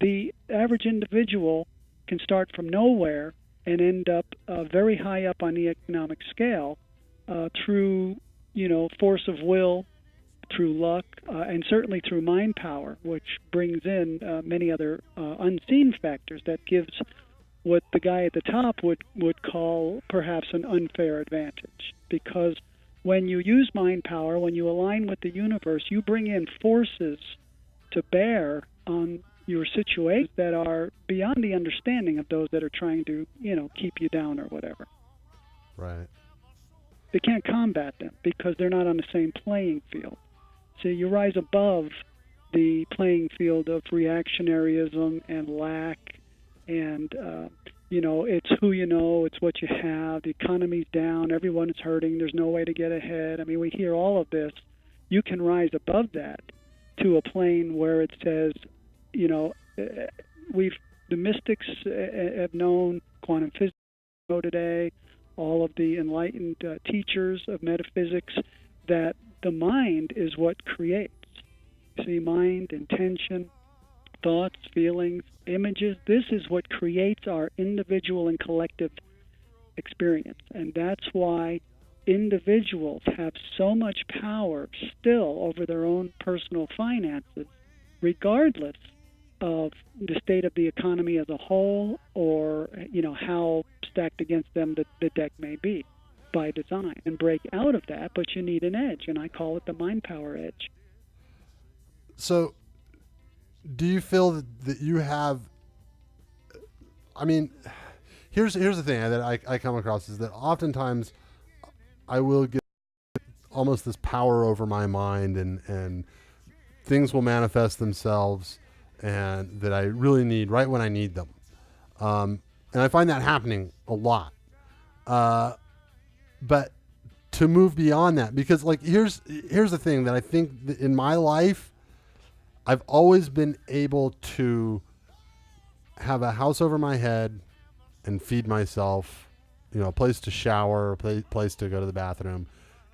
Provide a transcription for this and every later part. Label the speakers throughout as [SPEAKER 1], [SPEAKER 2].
[SPEAKER 1] the average individual can start from nowhere and end up very high up on the economic scale through, force of will, through luck, and certainly through mind power, which brings in many other unseen factors that gives what the guy at the top would call perhaps an unfair advantage. Because when you use mind power, when you align with the universe, you bring in forces to bear on your situations that are beyond the understanding of those that are trying to, keep you down or whatever.
[SPEAKER 2] Right.
[SPEAKER 1] They can't combat them because they're not on the same playing field. So you rise above the playing field of reactionaryism and lack and, it's who you know, it's what you have, the economy's down, everyone is hurting, there's no way to get ahead. I mean, we hear all of this. You can rise above that to a plane where it says, the mystics have known, quantum physics know today, all of the enlightened teachers of metaphysics, that the mind is what creates. See, mind, intention, thoughts, feelings, images, this is what creates our individual and collective experience. And that's why individuals have so much power still over their own personal finances, regardless of the state of the economy as a whole or, how stacked against them the deck may be by design. And break out of that, but you need an edge, and I call it the mind power edge.
[SPEAKER 2] So do you feel that you have, I mean, here's the thing that I come across is that oftentimes I will get almost this power over my mind and things will manifest themselves and that I really need right when I need them. And I find that happening a lot. But to move beyond that, because here's the thing that I think that in my life, I've always been able to have a house over my head and feed myself, a place to shower, a place to go to the bathroom.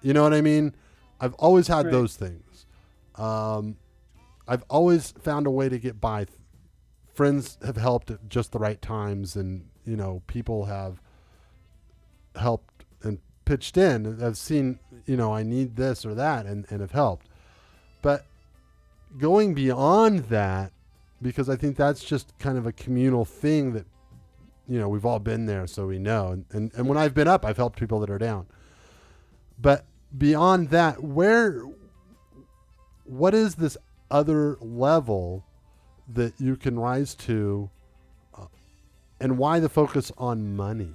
[SPEAKER 2] You know what I mean? I've always had
[SPEAKER 1] Right.
[SPEAKER 2] those things. I've always found a way to get by. Friends have helped at just the right times, and people have helped and pitched in and have seen, I need this or that, and have helped. But going beyond that, because I think that's just kind of a communal thing that, we've all been there, so we know. And when I've been up, I've helped people that are down. But beyond that, what is this other level that you can rise to, and why the focus on money?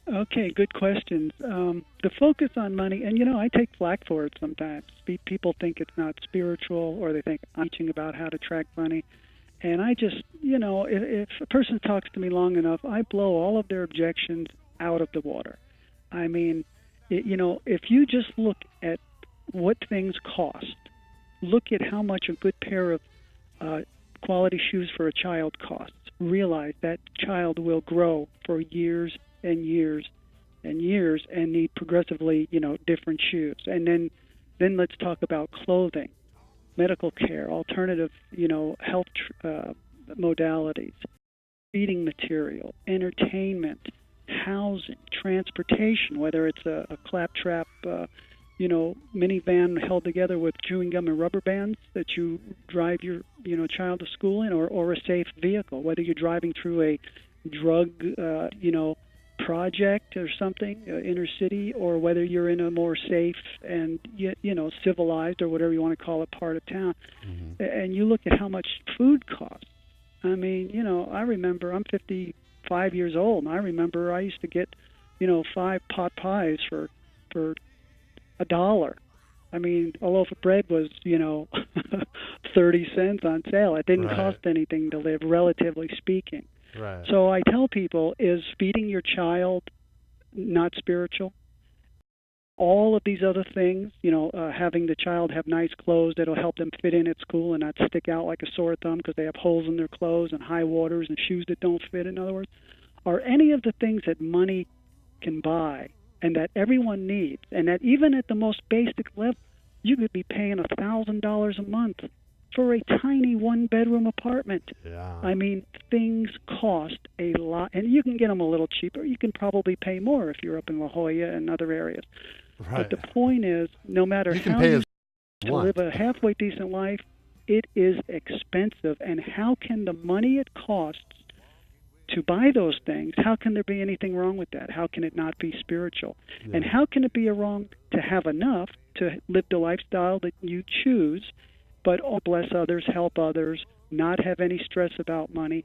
[SPEAKER 1] Okay, good questions. The focus on money, and I take flack for it sometimes. People think it's not spiritual, or they think I'm teaching about how to track money. And I just, if a person talks to me long enough, I blow all of their objections out of the water. I mean, if you just look at what things cost, look at how much a good pair of quality shoes for a child costs, realize that child will grow for years and years and years and need progressively, different shoes. And then let's talk about clothing, medical care, alternative, health modalities, feeding material, entertainment, housing, transportation, whether it's a claptrap, minivan held together with chewing gum and rubber bands that you drive your, child to school in, or a safe vehicle, whether you're driving through a drug, project or something, inner city, or whether you're in a more safe and civilized or whatever you want to call it part of town. Mm-hmm. And you look at how much food costs. I mean, I remember, I'm 55 years old, and I remember I used to get 5 pot pies for $1. I mean, a loaf of bread was 30 cents on sale. It didn't cost anything to live, relatively speaking.
[SPEAKER 2] Right.
[SPEAKER 1] So I tell people, is feeding your child not spiritual? All of these other things, having the child have nice clothes that'll help them fit in at school and not stick out like a sore thumb because they have holes in their clothes and high waters and shoes that don't fit, in other words, are any of the things that money can buy and that everyone needs, and that even at the most basic level, you could be paying $1,000 a month for a tiny one-bedroom apartment.
[SPEAKER 2] Yeah.
[SPEAKER 1] I mean, things cost a lot, and you can get them a little cheaper. You can probably pay more if you're up in La Jolla and other areas.
[SPEAKER 2] Right.
[SPEAKER 1] But the point is, no matter
[SPEAKER 2] You can
[SPEAKER 1] how
[SPEAKER 2] pay
[SPEAKER 1] you
[SPEAKER 2] as
[SPEAKER 1] to
[SPEAKER 2] want.
[SPEAKER 1] live a halfway decent life, it is expensive. And how can the money it costs to buy those things, how can there be anything wrong with that? How can it not be spiritual?
[SPEAKER 2] Yeah.
[SPEAKER 1] And how can it be a wrong to have enough to live the lifestyle that you choose, but bless others, help others, not have any stress about money?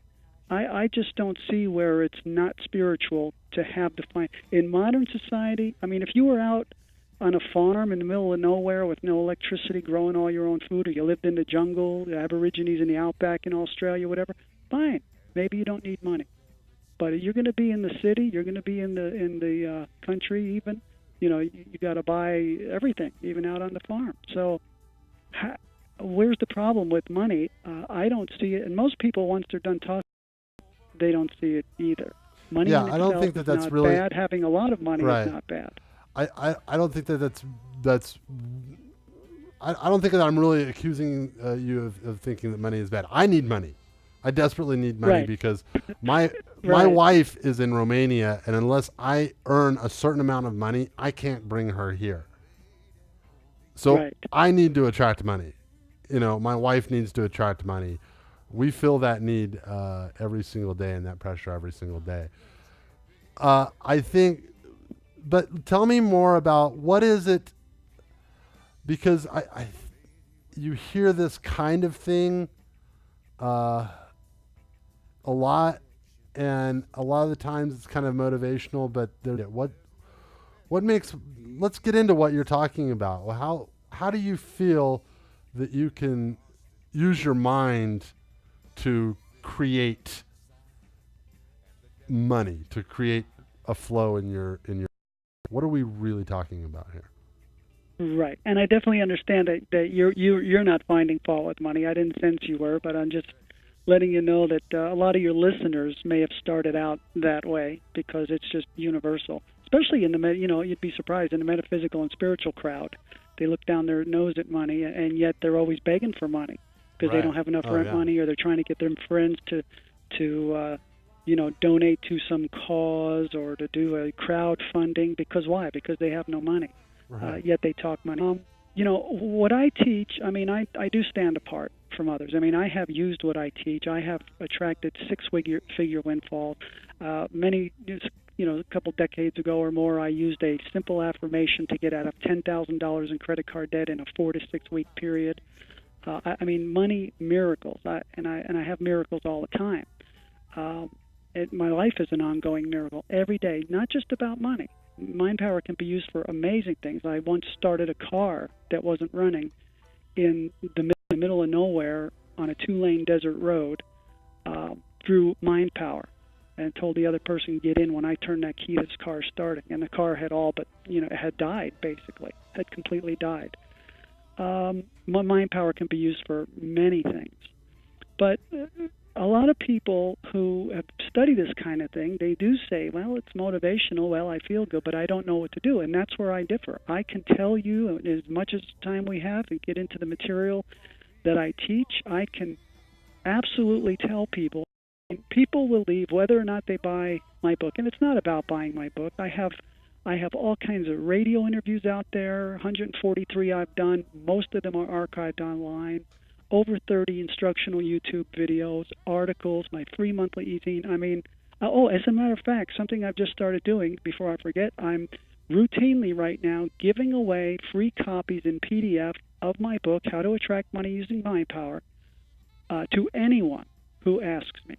[SPEAKER 1] I just don't see where it's not spiritual to have the fine. In modern society, I mean, if you were out on a farm in the middle of nowhere with no electricity, growing all your own food, or you lived in the jungle, the Aborigines in the outback in Australia, whatever, fine. Maybe you don't need money. But you're going to be in the city, you're going to be in the country even, you got to buy everything, even out on the farm. So where's the problem with money? I don't see it. And most people, once they're done talking, they don't see it either. Money in itself
[SPEAKER 2] I don't think that that's
[SPEAKER 1] not
[SPEAKER 2] really
[SPEAKER 1] bad. Having a lot of money is not bad.
[SPEAKER 2] I don't think that's I don't think that I'm really accusing you of thinking that money is bad. I need money. I desperately need money because my wife is in Romania, and unless I earn a certain amount of money, I can't bring her here. So I need to attract money. My wife needs to attract money. We feel that need every single day, and that pressure every single day. I think, but tell me more about what is it, because you hear this kind of thing a lot, and a lot of the times it's kind of motivational, but what makes, let's get into what you're talking about. Well, how do you feel that you can use your mind to create money, to create a flow in your what are we really talking about here?
[SPEAKER 1] Right. And I definitely understand that you're not finding fault with money. I didn't sense you were, but I'm just letting you know that a lot of your listeners may have started out that way because it's just universal, especially in you'd be surprised in the metaphysical and spiritual crowd. They look down their nose at money, and yet they're always begging for money because they don't have enough rent money, or they're trying to get their friends to donate to some cause or to do a crowdfunding. Because why? Because they have no money. Yet they talk money. What I teach, I do stand apart from others. I have used what I teach. I have attracted six-figure windfalls. A couple decades ago or more, I used a simple affirmation to get out of $10,000 in credit card debt in a 4 to 6 week period. Money, miracles, and I have miracles all the time. My life is an ongoing miracle every day, not just about money. Mind power can be used for amazing things. I once started a car that wasn't running in the middle of nowhere on a 2-lane desert road through mind power, and told the other person to get in. When I turned that key, this car started, and the car had all but, it had died, basically, had completely died. Mind power can be used for many things. But a lot of people who have studied this kind of thing, they do say, well, it's motivational, well, I feel good, but I don't know what to do. And that's where I differ. I can tell you, as much as time we have and get into the material that I teach, I can absolutely tell people will leave whether or not they buy my book. And it's not about buying my book. I have all kinds of radio interviews out there, 143 I've done. Most of them are archived online. Over 30 instructional YouTube videos, articles, my free monthly e-zine. As a matter of fact, something I've just started doing, before I forget, I'm routinely right now giving away free copies in PDF of my book, How to Attract Money Using Mind Power, to anyone who asks me,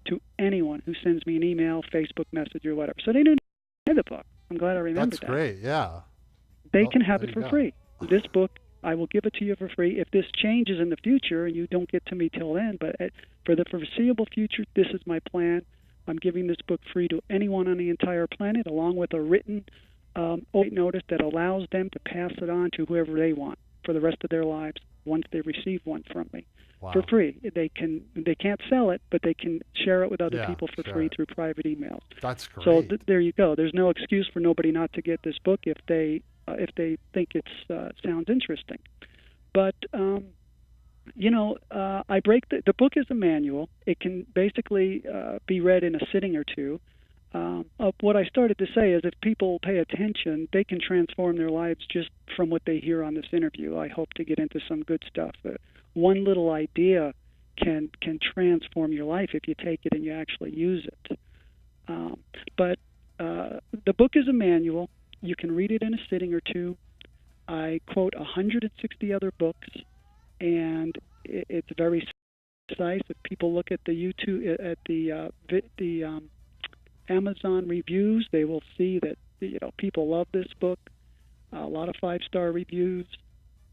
[SPEAKER 1] to anyone who sends me an email, Facebook message, or whatever. So they don't buy the book. I'm glad I remembered that.
[SPEAKER 2] That's great, yeah.
[SPEAKER 1] They can have it for free. This book, I will give it to you for free. If this changes in the future and you don't get to me till then, but for the foreseeable future, this is my plan. I'm giving this book free to anyone on the entire planet, along with a written notice that allows them to pass it on to whoever they want for the rest of their lives once they receive one from me. Wow. For free. They can't sell it, but they can share it with other people for free through private emails.
[SPEAKER 2] That's great.
[SPEAKER 1] So there you go. There's no excuse for nobody not to get this book if they think it sounds interesting. But I break the book is a manual. It can basically be read in a sitting or two. What I started to say is if people pay attention, they can transform their lives just from what they hear on this interview. I hope to get into some good stuff. One little idea can transform your life if you take it and you actually use it. But the book is a manual. You can read it in a sitting or two. I quote 160 other books, and it's very concise. If people look at the YouTube, at the Amazon reviews, they will see that people love this book. A lot of 5-star reviews,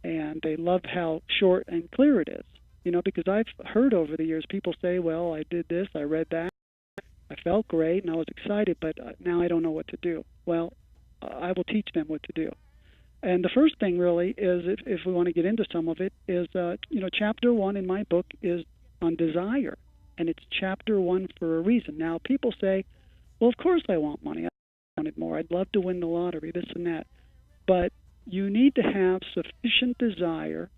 [SPEAKER 1] and they love how short and clear it is. Because I've heard over the years people say, "Well, I did this, I read that, I felt great, and I was excited, but now I don't know what to do." Well, I will teach them what to do. And the first thing really is, if we want to get into some of it, is chapter 1 in my book is on desire, and it's chapter 1 for a reason. Now, people say, "Well, of course I want money. I wanted more. I'd love to win the lottery, this and that." But you need to have sufficient desire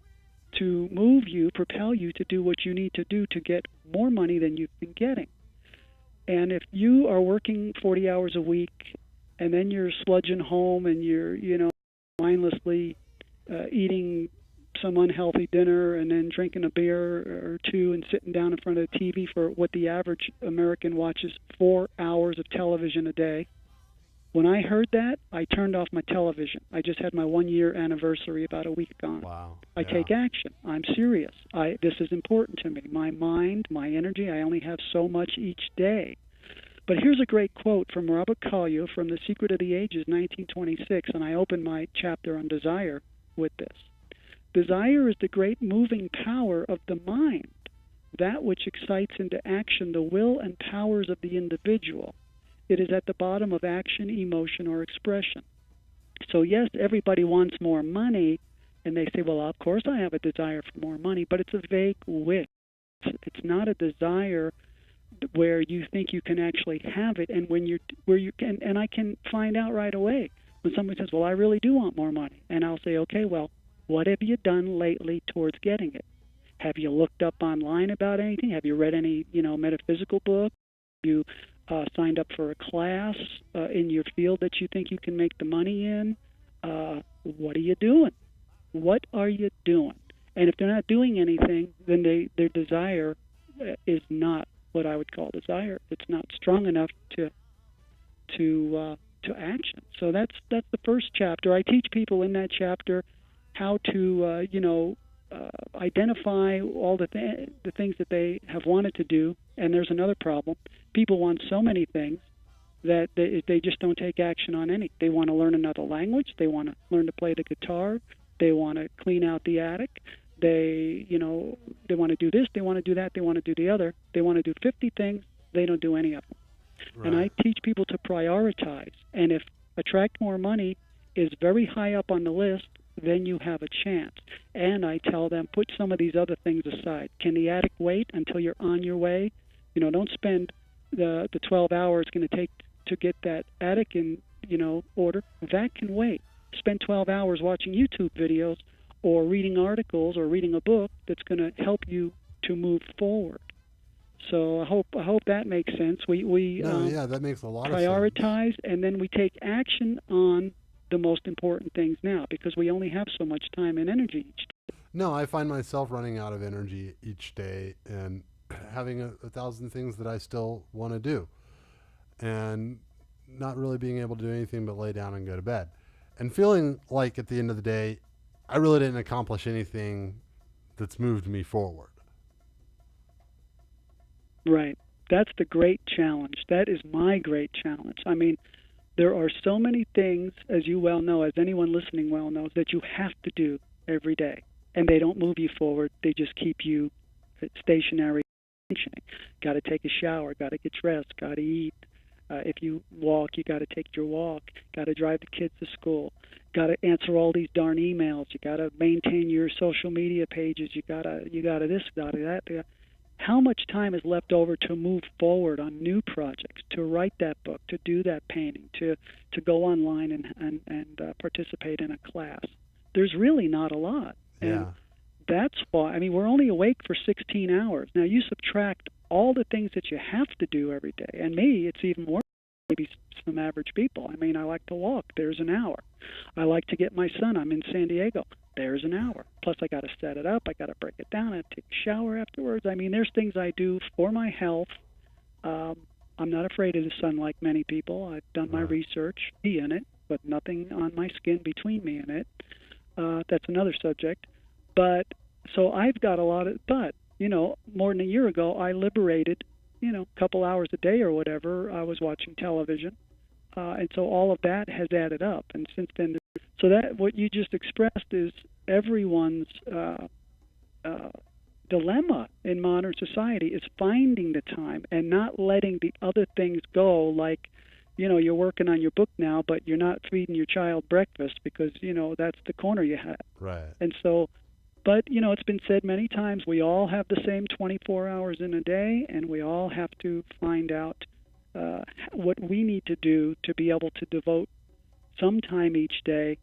[SPEAKER 1] to move you, propel you to do what you need to do to get more money than you've been getting. And if you are working 40 hours a week, and then you're sludging home and you're, mindlessly eating some unhealthy dinner and then drinking a beer or two and sitting down in front of the TV for what the average American watches 4 hours of television a day. When I heard that, I turned off my television. I just had my 1-year anniversary about a week ago.
[SPEAKER 2] Wow.
[SPEAKER 1] I take action. I'm serious. This is important to me. My mind, my energy, I only have so much each day. But here's a great quote from Robert Collier from The Secret of the Ages, 1926, and I open my chapter on desire with this. "Desire is the great moving power of the mind, that which excites into action the will and powers of the individual. It is at the bottom of action, emotion, or expression." So yes, everybody wants more money, and they say, "Well, of course I have a desire for more money," but it's a vague wish. It's not a desire where you think you can actually have it, and and I can find out right away when somebody says, "Well, I really do want more money," and I'll say, "Okay, well, what have you done lately towards getting it? Have you looked up online about anything? Have you read any, metaphysical book? Have you signed up for a class in your field that you think you can make the money in? What are you doing? What are you doing?" And if they're not doing anything, then their desire is not what I would call desire. It's not strong enough to action. So that's the first chapter. I teach people in that chapter how to identify all the things that they have wanted to do. And there's another problem. People want so many things that they just don't take action on any. They want to learn another language. They want to learn to play the guitar. They want to clean out the attic. They want to do this. They want to do that. They want to do the other. They want to do 50 things. They don't do any of them. Right. And I teach people to prioritize. And if attract more money is very high up on the list, then you have a chance. And I tell them, put some of these other things aside. Can the attic wait until you're on your way? Don't spend the 12 hours it's going to take to get that attic in, order. That can wait. Spend 12 hours watching YouTube videos or reading articles or reading a book that's going to help you to move forward. So I hope that makes sense.
[SPEAKER 2] That makes a lot of sense.
[SPEAKER 1] Prioritize, and then we take action on the most important things now, because we only have so much time and energy each day.
[SPEAKER 2] No, I find myself running out of energy each day and having a thousand things that I still want to do, and not really being able to do anything but lay down and go to bed, and feeling like at the end of the day, I really didn't accomplish anything that's moved me forward.
[SPEAKER 1] Right. That's the great challenge. That is my great challenge. I mean, there are so many things, as you well know, as anyone listening well knows, that you have to do every day. And they don't move you forward. They just keep you stationary. Got to take a shower, got to get dressed, got to eat. If you walk, you got to take your walk. Got to drive the kids to school. Got to answer all these darn emails. You got to maintain your social media pages. You got to this, got to that. How much time is left over to move forward on new projects, to write that book, to do that painting, to go online and participate in a class? There's really not a lot.
[SPEAKER 2] Yeah.
[SPEAKER 1] And that's why, I mean, we're only awake for 16 hours. Now, you subtract all the things that you have to do every day. And me, it's even more maybe some average people. I mean, I like to walk. There's an hour. I like to get my son. I'm in San Diego. There's an hour. Plus, I got to set it up. I got to break it down. I have to take a shower afterwards. I mean, there's things I do for my health. I'm not afraid of the sun like many people. I've done my research, be in it, but nothing on my skin between me and it. That's another subject. But so I've got a lot of, but, you know, more than a year ago, I liberated, you know, a couple hours a day or whatever. I was watching television. And so all of that has added up. And since then, so that what you just expressed is everyone's dilemma in modern society is finding the time and not letting the other things go, like, you know, you're working on your book now, but you're not feeding your child breakfast because, you know, that's the corner you have.
[SPEAKER 2] Right.
[SPEAKER 1] And so, but, you know, it's been said many times, we all have the same 24 hours in a day, and we all have to find out what we need to do to be able to devote some time each day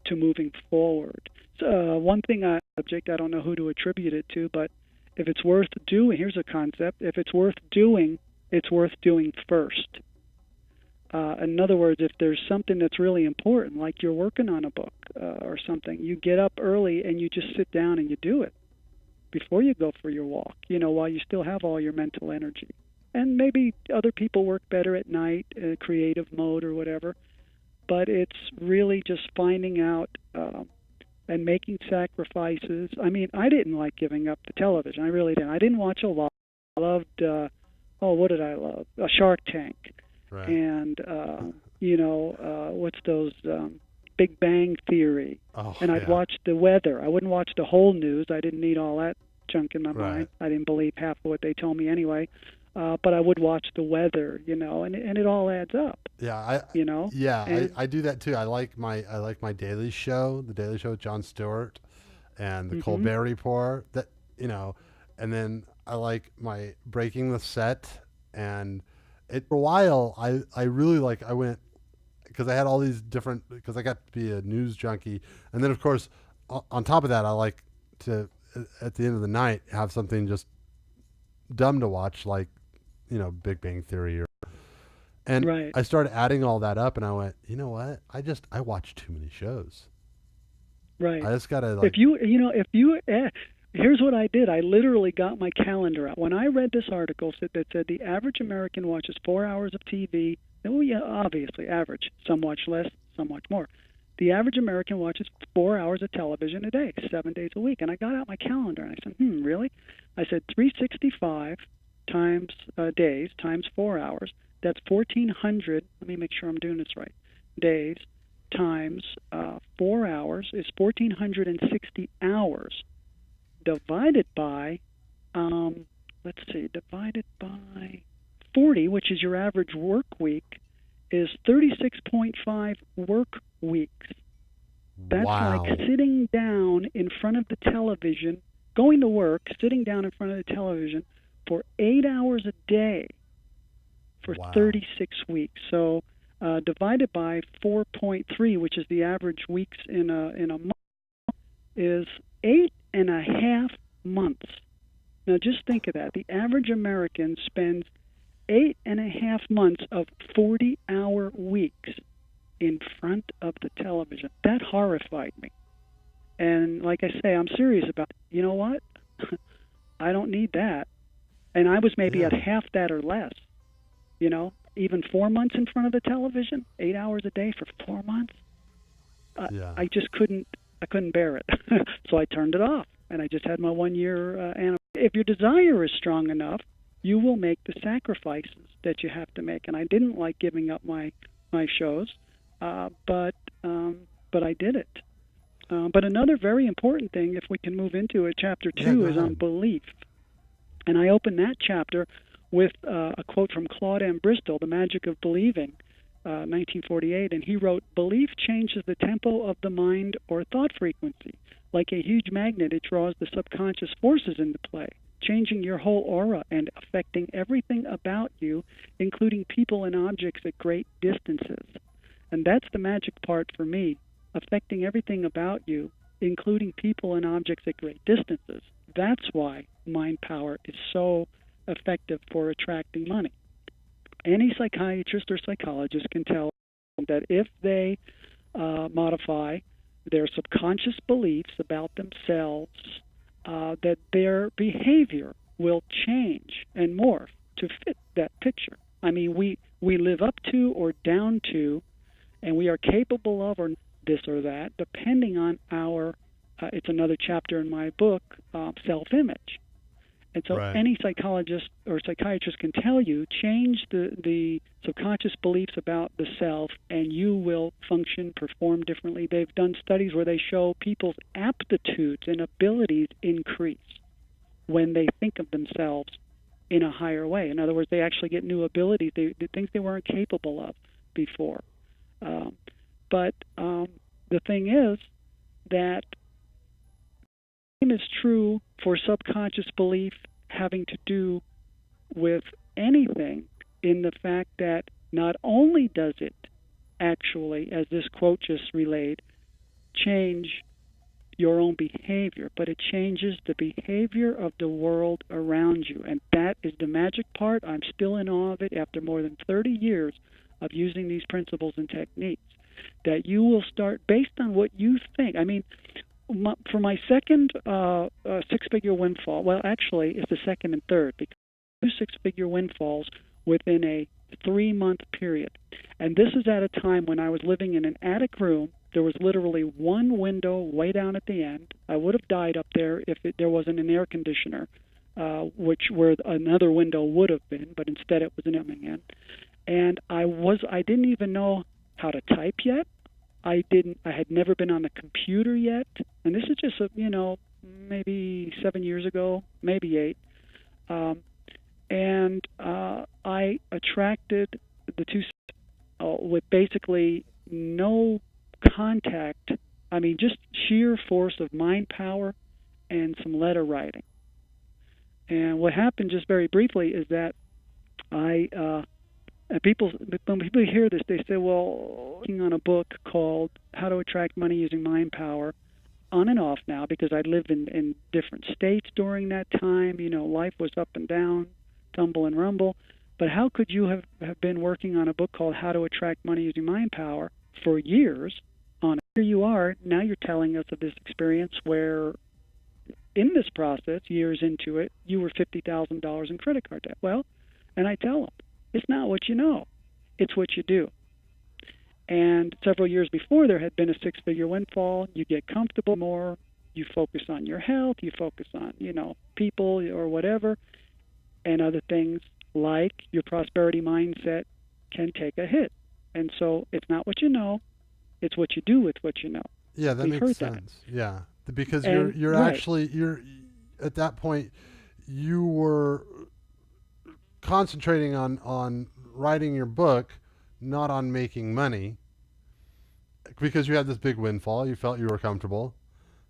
[SPEAKER 1] to moving forward. So, one thing subject, I don't know who to attribute it to, but if it's worth doing, here's a concept, if it's worth doing, it's worth doing first. In other words, if there's something that's really important, like you're working on a book or something, you get up early and you just sit down and you do it before you go for your walk, you know, while you still have all your mental energy. And maybe other people work better at night, creative mode or whatever, but it's really just finding out and making sacrifices. I mean, I didn't like giving up the television. I really didn't. I didn't watch a lot. I loved, what did I love? Shark Tank.
[SPEAKER 2] Right.
[SPEAKER 1] And, you know, what's those, Big Bang Theory.
[SPEAKER 2] Oh,
[SPEAKER 1] and I'd watch the weather. I wouldn't watch the whole news. I didn't need all that junk in my mind. I didn't believe half of what they told me anyway. But I would watch the weather, you know, and it all adds up.
[SPEAKER 2] Yeah,
[SPEAKER 1] you know.
[SPEAKER 2] Yeah,
[SPEAKER 1] and,
[SPEAKER 2] I do that too. I like my Daily Show, the Daily Show with Jon Stewart, and the Colbert Report. That, you know, and then I like my Breaking the Set, and for a while I really like, I went, because I had all these different, because I got to be a news junkie, and then of course on top of that I like to at the end of the night have something just dumb to watch, like, you know, Big Bang Theory and I started adding all that up, and I went, you know what? I watch too many shows.
[SPEAKER 1] Right.
[SPEAKER 2] I just gotta, like,
[SPEAKER 1] here's what I did. I literally got my calendar out. When I read this article that said the average American watches 4 hours of TV. Oh yeah, obviously average. Some watch less, some watch more. The average American watches 4 hours of television a day, 7 days a week. And I got out my calendar and I said, really? I said 365 times days times 4 hours. That's 1,400. Let me make sure I'm doing this right. Days times 4 hours is 1,460 hours. Divided by, divided by 40, which is your average work week, is 36.5 work weeks. That's like sitting down in front of the television, going to work, sitting down in front of the television for 8 hours a day for 36 weeks. So divided by 4.3, which is the average weeks in a month, is 8.5 months. Now just think of that. The average American spends 8.5 months of 40-hour weeks in front of the television. That horrified me. And like I say, I'm serious about it. You know what? I don't need that. And I was maybe at half that or less. You know, even 4 months in front of the television, 8 hours a day for 4 months. I just couldn't bear it. So I turned it off, and I just had my 1 year anniversary. If your desire is strong enough, you will make the sacrifices that you have to make. And I didn't like giving up my shows, but I did it. But another very important thing, if we can move into it, chapter 2 is on belief. And I open that chapter with a quote from Claude M. Bristol, The Magic of Believing, 1948, and he wrote, "Belief changes the tempo of the mind or thought frequency. Like a huge magnet, it draws the subconscious forces into play, changing your whole aura and affecting everything about you, including people and objects at great distances." And that's the magic part for me, affecting everything about you, including people and objects at great distances. That's why mind power is so effective for attracting money. Any psychiatrist or psychologist can tell that if they modify their subconscious beliefs about themselves, that their behavior will change and morph to fit that picture. I mean, we live up to or down to, and we are capable of or this or that, depending on our, it's another chapter in my book, self-image. And so
[SPEAKER 2] Right.
[SPEAKER 1] any psychologist or psychiatrist can tell you, change the subconscious beliefs about the self, and you will function, perform differently. They've done studies where they show people's aptitudes and abilities increase when they think of themselves in a higher way. In other words, they actually get new abilities, things they weren't capable of before. But the thing is that the same is true for subconscious belief having to do with anything, in the fact that not only does it actually, as this quote just relayed, change your own behavior, but it changes the behavior of the world around you. And that is the magic part. I'm still in awe of it after more than 30 years of using these principles and techniques, that you will start based on what you think. I mean, for my second six-figure windfall, well, actually, it's the second and third, because 2 six-figure windfalls within a 3-month period. And this is at a time when I was living in an attic room. There was literally one window way down at the end. I would have died up there if there wasn't an air conditioner, where another window would have been, but instead it was an in. And I didn't even know how to type yet. I had never been on the computer yet, and this is just maybe 7 years ago, maybe 8. And I attracted the two with basically no contact. I mean, just sheer force of mind power and some letter writing. And what happened, just very briefly, is that when people hear this, they say, well, working on a book called How to Attract Money Using Mind Power, on and off now, because I lived in different states during that time. Life was up and down, tumble and rumble. But how could you have been working on a book called How to Attract Money Using Mind Power for years on it? Here you are, now you're telling us of this experience where in this process, years into it, you were $50,000 in credit card debt. Well, and I tell them, it's not what you know, it's what you do. And several years before, there had been a 6-figure windfall. You get comfortable more, you focus on your health, you focus on, people or whatever, and other things like your prosperity mindset can take a hit. And so it's not what you know, it's what you do with what you know.
[SPEAKER 2] Yeah, that makes sense. Yeah, because you're
[SPEAKER 1] right.
[SPEAKER 2] actually at that point you were concentrating on writing your book, not on making money, because you had this big windfall. You felt you were comfortable,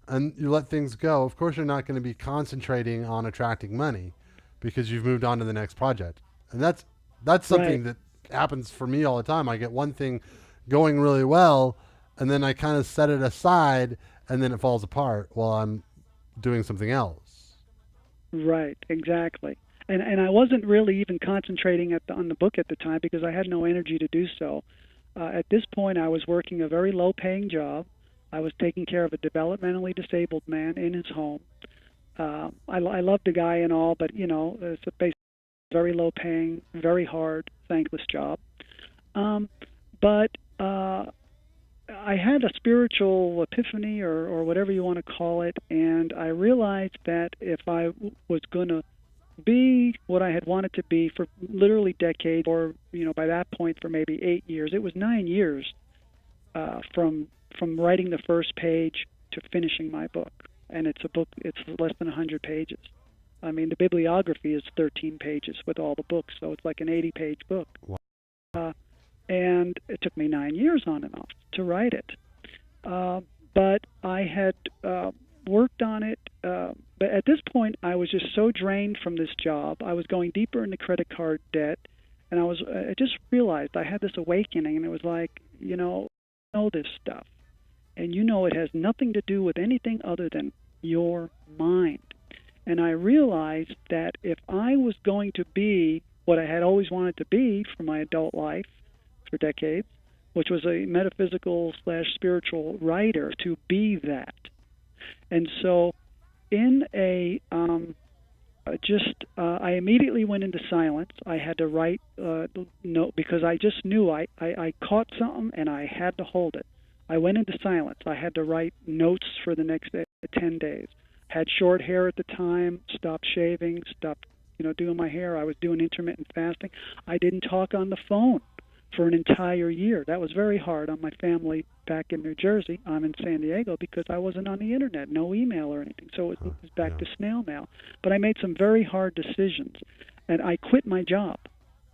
[SPEAKER 2] and you let things go. Of course, you're not going to be concentrating on attracting money because you've moved on to the next project. And that's something
[SPEAKER 1] Right.
[SPEAKER 2] that happens for me all the time. I get one thing going really well, and then I kind of set it aside, and then it falls apart while I'm doing something else.
[SPEAKER 1] Right, exactly. And I wasn't really even concentrating on the book at the time because I had no energy to do so. At this point, I was working a very low-paying job. I was taking care of a developmentally disabled man in his home. I loved the guy and all, but it's a basically very low-paying, very hard, thankless job. But I had a spiritual epiphany or whatever you want to call it, and I realized that if I was going to be what I had wanted to be for literally decades, or by that point for maybe 8 years. It was 9 years from writing the first page to finishing my book, and it's a book. It's less than 100 pages. I mean, the bibliography is 13 pages with all the books, so it's like an 80-page book.
[SPEAKER 2] Wow.
[SPEAKER 1] And it took me 9 years on and off to write it. But I had worked on it. But at this point, I was just so drained from this job. I was going deeper into credit card debt, and I just realized I had this awakening, and it was like, I know this stuff. and you know it has nothing to do with anything other than your mind. And I realized that if I was going to be what I had always wanted to be for my adult life for decades, which was a metaphysical / spiritual writer, to be that. And so in I immediately went into silence. I had to write note because I just knew I caught something and I had to hold it. I went into silence. I had to write notes for the next 10 days. Had short hair at the time, stopped shaving, stopped doing my hair. I was doing intermittent fasting. I didn't talk on the phone for an entire year. That was very hard on my family back in New Jersey. I'm in San Diego because I wasn't on the internet, no email or anything. So it was back to snail mail. But I made some very hard decisions, and I quit my job.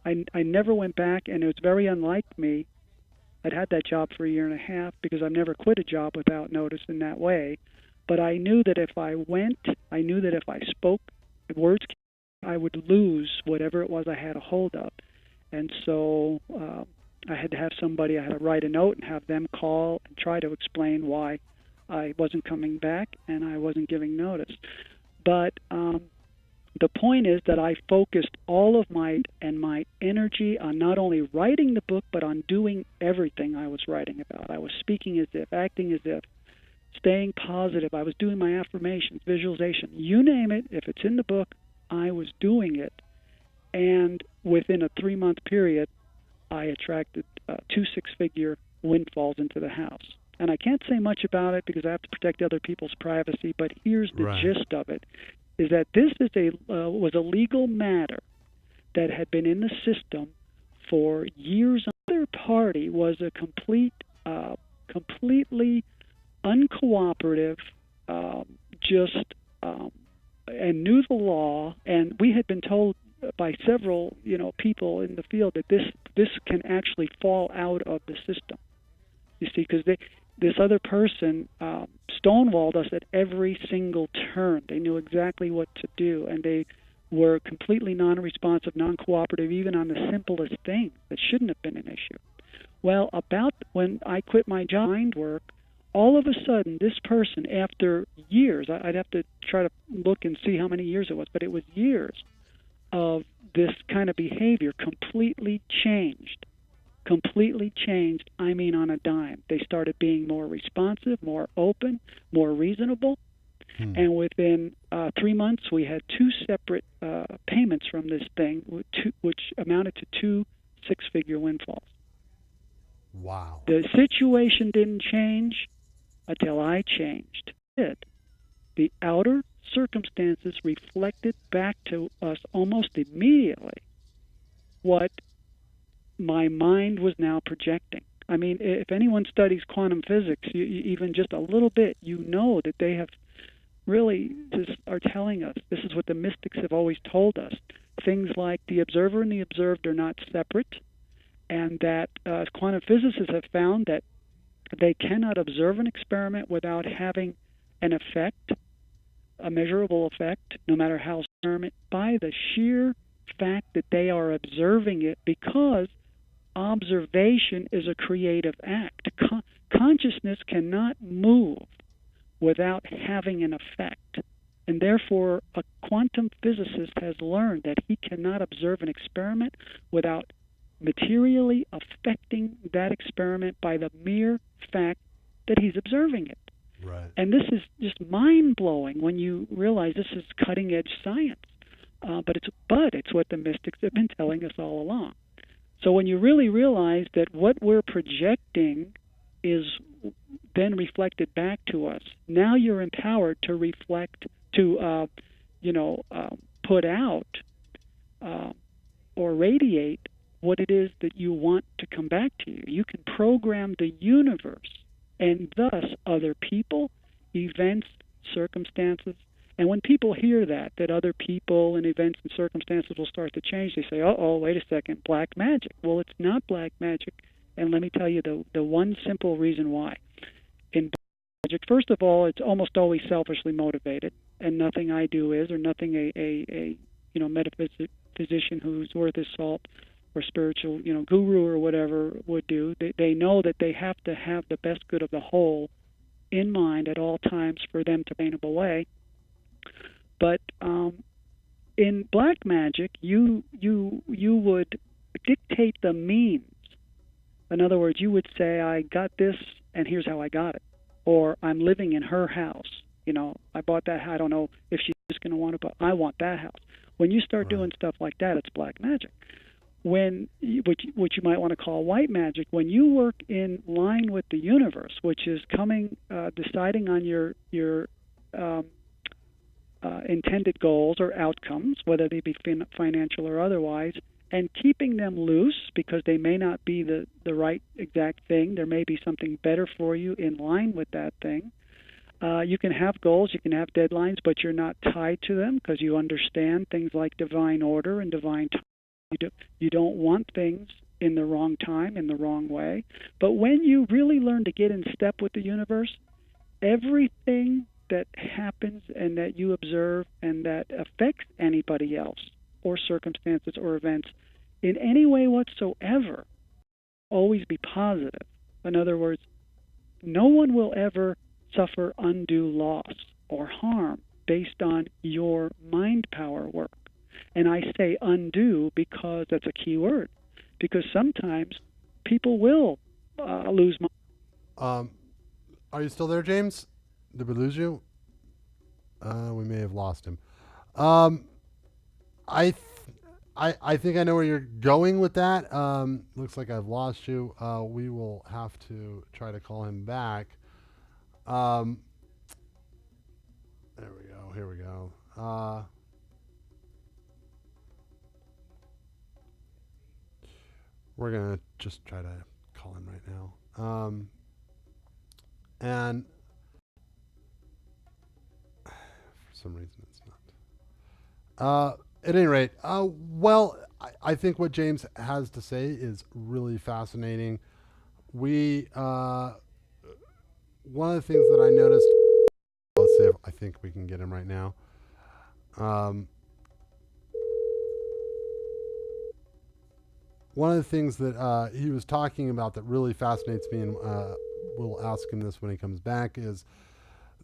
[SPEAKER 1] I never went back, and it was very unlike me. I'd had that job for a year and a half because I've never quit a job without notice in that way. But I knew that if I went, I knew that if I spoke, the words, I would lose whatever it was I had a hold of. And so I had to have somebody, I had to write a note and have them call and try to explain why I wasn't coming back and I wasn't giving notice. But the point is that I focused all of my energy on not only writing the book, but on doing everything I was writing about. I was speaking as if, acting as if, staying positive. I was doing my affirmations, visualization, you name it. If it's in the book, I was doing it. And within a 3-month period, I attracted 2 six-figure windfalls into the house. And I can't say much about it because I have to protect other people's privacy, but here's the gist of it, is that this is was a legal matter that had been in the system for years. Another party was a completely uncooperative, and knew the law, and we had been told by several people in the field that this can actually fall out of the system. You see, because this other person stonewalled us at every single turn. They knew exactly what to do, and they were completely non-responsive, non-cooperative, even on the simplest things that shouldn't have been an issue. Well, about when I quit my job, mind work, all of a sudden, this person, after years, I'd have to try to look and see how many years it was, but it was years of this kind of behavior, completely changed. I mean, on a dime. They started being more responsive, more open, more reasonable. And within 3 months, we had 2 separate payments from this thing, which amounted to 2 six-figure windfalls.
[SPEAKER 2] Wow.
[SPEAKER 1] The situation didn't change until I changed. The outer circumstances reflected back to us almost immediately what my mind was now projecting. I mean, if anyone studies quantum physics, even just a little bit, you know that they have really just are telling us, this is what the mystics have always told us, things like the observer and the observed are not separate, and that quantum physicists have found that they cannot observe an experiment without having an effect, a measurable effect, no matter how small, by the sheer fact that they are observing it, because observation is a creative act. Consciousness cannot move without having an effect. And therefore, a quantum physicist has learned that he cannot observe an experiment without materially affecting that experiment by the mere fact that he's observing it.
[SPEAKER 2] Right.
[SPEAKER 1] And this is just mind-blowing when you realize this is cutting-edge science. But it's what the mystics have been telling us all along. So when you really realize that what we're projecting is then reflected back to us, now you're empowered to reflect, to put out or radiate what it is that you want to come back to you. You can program the universe and thus other people, events, circumstances. And when people hear that other people and events and circumstances will start to change, they say, wait a second, black magic. Well, it's not black magic. And let me tell you the one simple reason why. In black magic, first of all, it's almost always selfishly motivated, and nothing I do is, or nothing a metaphysician who's worth his salt or spiritual, guru or whatever would do. They know that they have to have the best good of the whole in mind at all times for them to sustainable way. But in black magic, you would dictate the means. In other words, you would say, I got this, and here's how I got it. Or I'm living in her house. I bought that. I don't know if she's going to want it, but I want that house. When you start doing stuff like that, it's black magic. Which you might want to call white magic, when you work in line with the universe, which is deciding on your intended goals or outcomes, whether they be financial or otherwise, and keeping them loose because they may not be the right exact thing. There may be something better for you in line with that thing. You can have goals, you can have deadlines, but you're not tied to them because you understand things like divine order and divine time. You don't want things in the wrong time, in the wrong way. But when you really learn to get in step with the universe, everything that happens and that you observe and that affects anybody else or circumstances or events in any way whatsoever, always be positive. In other words, no one will ever suffer undue loss or harm based on your mind power work. And I say undue because that's a key word, because sometimes people will lose money.
[SPEAKER 2] Are you still there, James? Did we lose you? We may have lost him. I think I know where you're going with that. Looks like I've lost you. We will have to try to call him back. There we go. Here we go. We're going to just try to call him right now. And for some reason it's not. At any rate, I think what James has to say is really fascinating. One of the things that I noticed, let's see if I think we can get him right now. One of the things that he was talking about that really fascinates me, and we'll ask him this when he comes back, is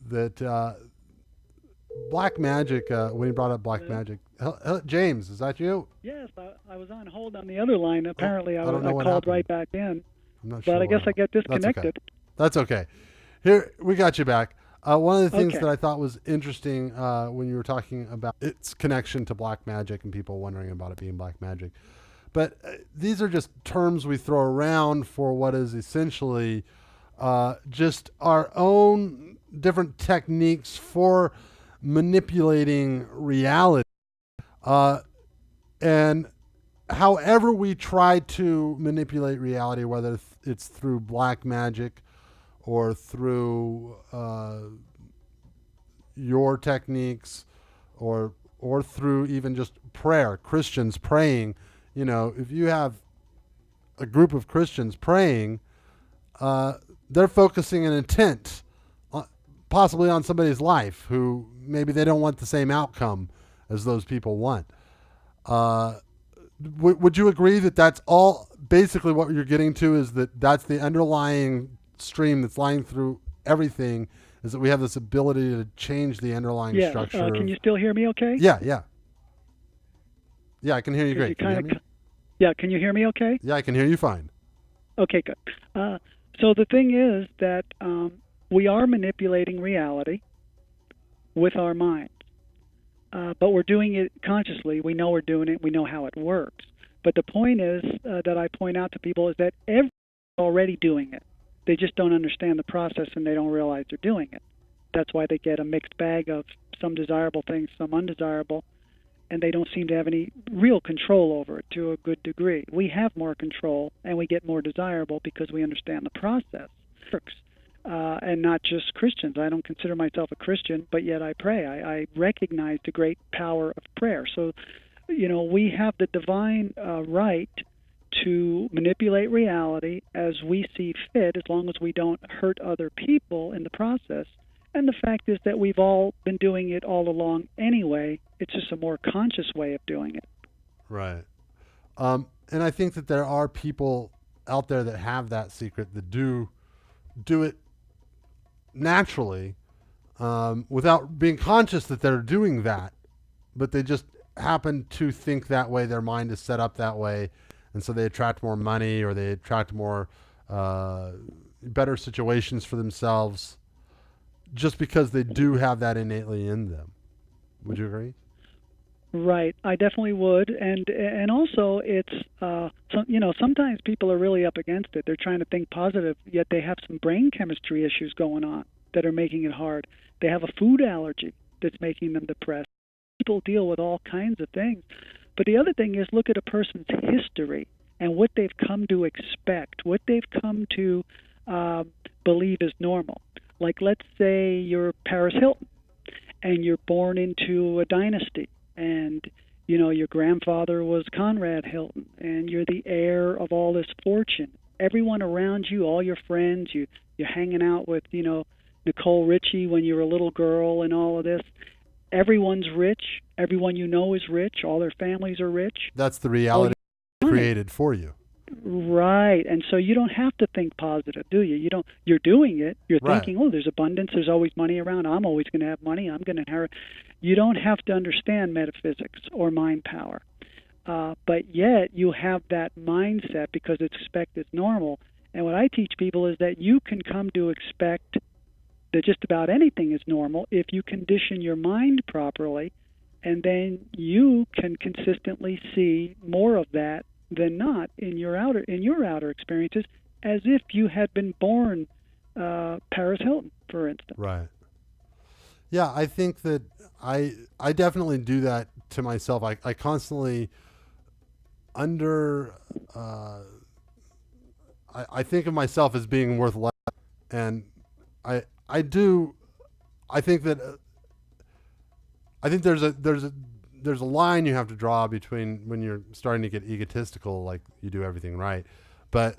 [SPEAKER 2] that black magic, when he brought up black magic, James, is that you?
[SPEAKER 1] Yes, I was on hold on the other line. Apparently, I called
[SPEAKER 2] happened.
[SPEAKER 1] right back in.
[SPEAKER 2] I'm not sure.
[SPEAKER 1] But I guess I got disconnected.
[SPEAKER 2] That's okay. Here, we got you back. One of the things that I thought was interesting when you were talking about its connection to black magic and people wondering about it being black magic. But these are just terms we throw around for what is essentially just our own different techniques for manipulating reality. And however we try to manipulate reality, whether it's through black magic or through your techniques or through even just prayer, Christians praying. If you have a group of Christians praying, they're focusing an intent possibly on somebody's life who maybe they don't want the same outcome as those people want. Would you agree that that's all basically what you're getting to, is that's the underlying stream that's lying through everything, is that we have this ability to change the underlying structure?
[SPEAKER 1] Can you still hear me okay?
[SPEAKER 2] Yeah, I can hear you great. Can you hear me?
[SPEAKER 1] Yeah, can you hear me okay?
[SPEAKER 2] Yeah, I can hear you fine.
[SPEAKER 1] Okay, good. So the thing is that we are manipulating reality with our minds, but we're doing it consciously. We know we're doing it. We know how it works. But the point is that I point out to people is that everyone's already doing it. They just don't understand the process and they don't realize they're doing it. That's why they get a mixed bag of some desirable things, some undesirable, and they don't seem to have any real control over it to a good degree. We have more control and we get more desirable because we understand the process. It works. And not just Christians. I don't consider myself a Christian, but yet I pray. I recognize the great power of prayer. So, we have the divine right to manipulate reality as we see fit, as long as we don't hurt other people in the process. And the fact is that we've all been doing it all along anyway. It's just a more conscious way of doing it.
[SPEAKER 2] Right. And I think that there are people out there that have that secret, that do it naturally, without being conscious that they're doing that, but they just happen to think that way. Their mind is set up that way, and so they attract more money, or they attract more better situations for themselves, just because they do have that innately in them. Would you agree?
[SPEAKER 1] Right, I definitely would, and also it's sometimes people are really up against it. They're trying to think positive, yet they have some brain chemistry issues going on that are making it hard. They have a food allergy that's making them depressed. People deal with all kinds of things, but the other thing is look at a person's history and what they've come to expect, what they've come to believe is normal. Like, let's say you're Paris Hilton, and you're born into a dynasty. And, your grandfather was Conrad Hilton, and you're the heir of all this fortune. Everyone around you, all your friends, you're hanging out with, Nicole Richie when you were a little girl and all of this. Everyone's rich. Everyone you know is rich. All their families are rich.
[SPEAKER 2] That's the reality created for you.
[SPEAKER 1] Right. And so you don't have to think positive, do you? You're doing it. You're thinking, oh, there's abundance. There's always money around. I'm always going to have money. I'm going to inherit. You don't have to understand metaphysics or mind power. But yet you have that mindset because it's expected normal. And what I teach people is that you can come to expect that just about anything is normal if you condition your mind properly, and then you can consistently see more of that than not in your outer experiences, as if you had been born Paris Hilton, for instance.
[SPEAKER 2] Right. Yeah, I think that I definitely do that to myself. I constantly I think of myself as being worth less, and I think that I think there's a line you have to draw between when you're starting to get egotistical, like you do everything right, but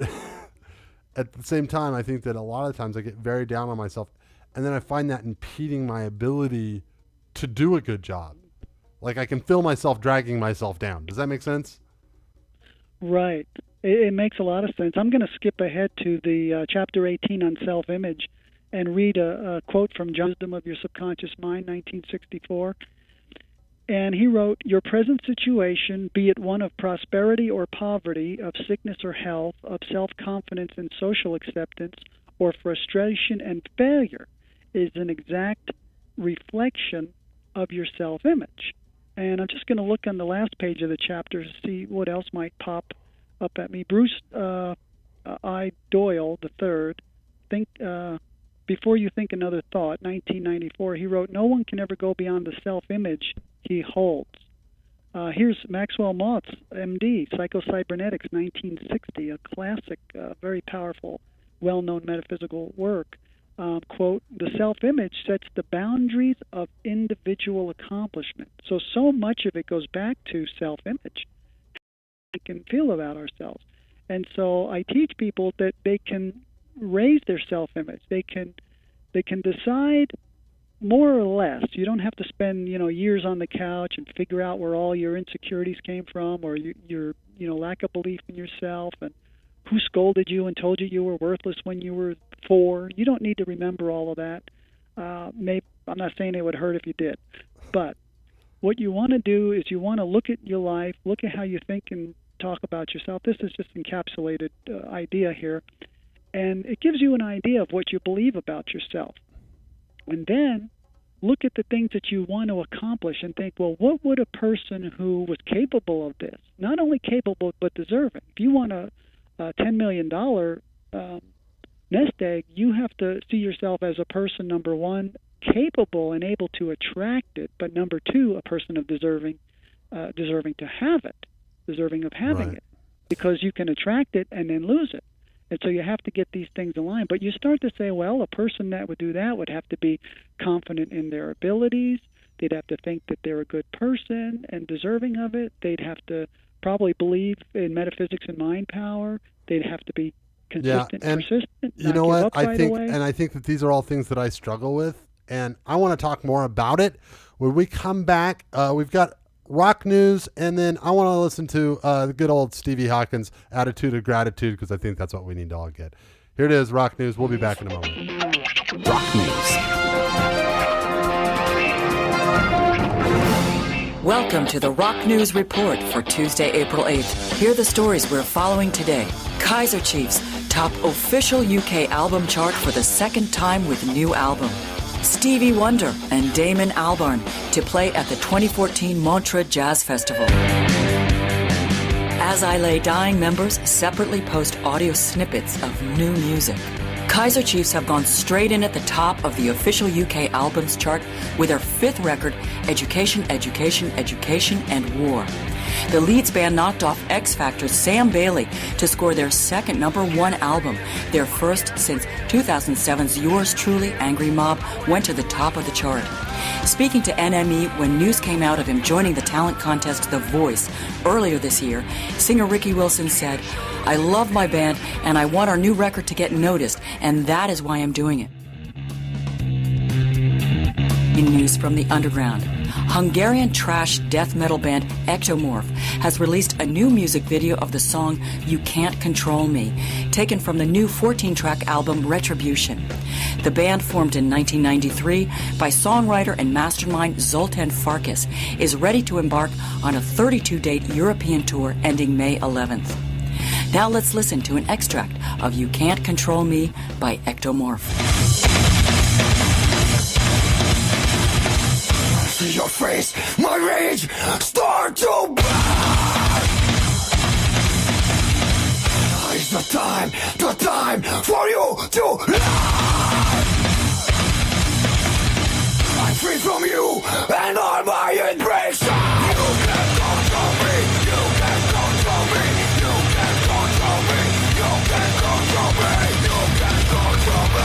[SPEAKER 2] at the same time, I think that a lot of times I get very down on myself, and then I find that impeding my ability to do a good job. Like I can feel myself dragging myself down. Does that make sense?
[SPEAKER 1] Right. It makes a lot of sense. I'm going to skip ahead to the chapter 18 on self-image and read a quote from John Wisdom of Your Subconscious Mind, 1964. And he wrote, "Your present situation, be it one of prosperity or poverty, of sickness or health, of self-confidence and social acceptance, or frustration and failure, is an exact reflection of your self-image." And I'm just going to look on the last page of the chapter to see what else might pop up at me. Bruce I. Doyle III, Before You Think Another Thought, 1994, he wrote, "No one can ever go beyond the self-image he holds." Here's Maxwell Maltz, MD, Psychocybernetics, 1960, a classic, very powerful, well-known metaphysical work. Quote, "The self-image sets the boundaries of individual accomplishment." So much of it goes back to self-image. We can feel about ourselves. And so I teach people that they can raise their self-image. They can decide more or less. You don't have to spend years on the couch and figure out where all your insecurities came from, or your lack of belief in yourself, and who scolded you and told you were worthless when you were 4. You don't need to remember all of that. I'm not saying it would hurt if you did, but what you want to do is you want to look at your life, look at how you think and talk about yourself. This is just encapsulated idea here. And it gives you an idea of what you believe about yourself. And then look at the things that you want to accomplish and think, well, what would a person who was capable of this, not only capable but deserving? If you want a $10 million nest egg, you have to see yourself as a person, number one, capable and able to attract it, but number two, a person of deserving to have it, deserving of having it, because you can attract it and then lose it. And so you have to get these things aligned. But you start to say, well, a person that would do that would have to be confident in their abilities. They'd have to think that they're a good person and deserving of it. They'd have to probably believe in metaphysics and mind power. They'd have to be consistent, and persistent.
[SPEAKER 2] You know what? I think that these are all things that I struggle with, and I want to talk more about it. When we come back, we've got rock news, and then I want to listen to the good old Stevie Hawkins' Attitude of Gratitude, because I think that's what we need to all get. Here it is, rock news. We'll be back in a moment.
[SPEAKER 3] Rock News.
[SPEAKER 4] Welcome to the Rock News Report for Tuesday, April 8th. Here are the stories we're following today. Kaiser Chiefs top official UK album chart for the second time with new album. Stevie Wonder and Damon Albarn to play at the 2014 Montreux Jazz Festival. As I Lay Dying members separately post audio snippets of new music. Kaiser Chiefs have gone straight in at the top of the official UK albums chart with their fifth record, Education, Education, Education, and War. The Leeds band knocked off X Factor's Sam Bailey to score their second #1 album, their first since 2007's Yours Truly, Angry Mob, went to the top of the chart. Speaking to NME when news came out of him joining the talent contest The Voice earlier this year, singer Ricky Wilson said, "I love my band and I want our new record to get noticed, and that is why I'm doing it." In news from the underground, Hungarian trash death metal band Ectomorph has released a new music video of the song You Can't Control Me, taken from the new 14-track album Retribution. The band, formed in 1993 by songwriter and mastermind Zoltan Farkas, is ready to embark on a 32-date European tour ending May 11th. Now let's listen to an extract of You Can't Control Me by Ectomorph.
[SPEAKER 5] See your face, my rage start to burn. It's the time for you to lie. I'm free from you and all my embrace. You can't control me, you can't control me, you can't control me, you can't control me, you can't control me, you can't control me.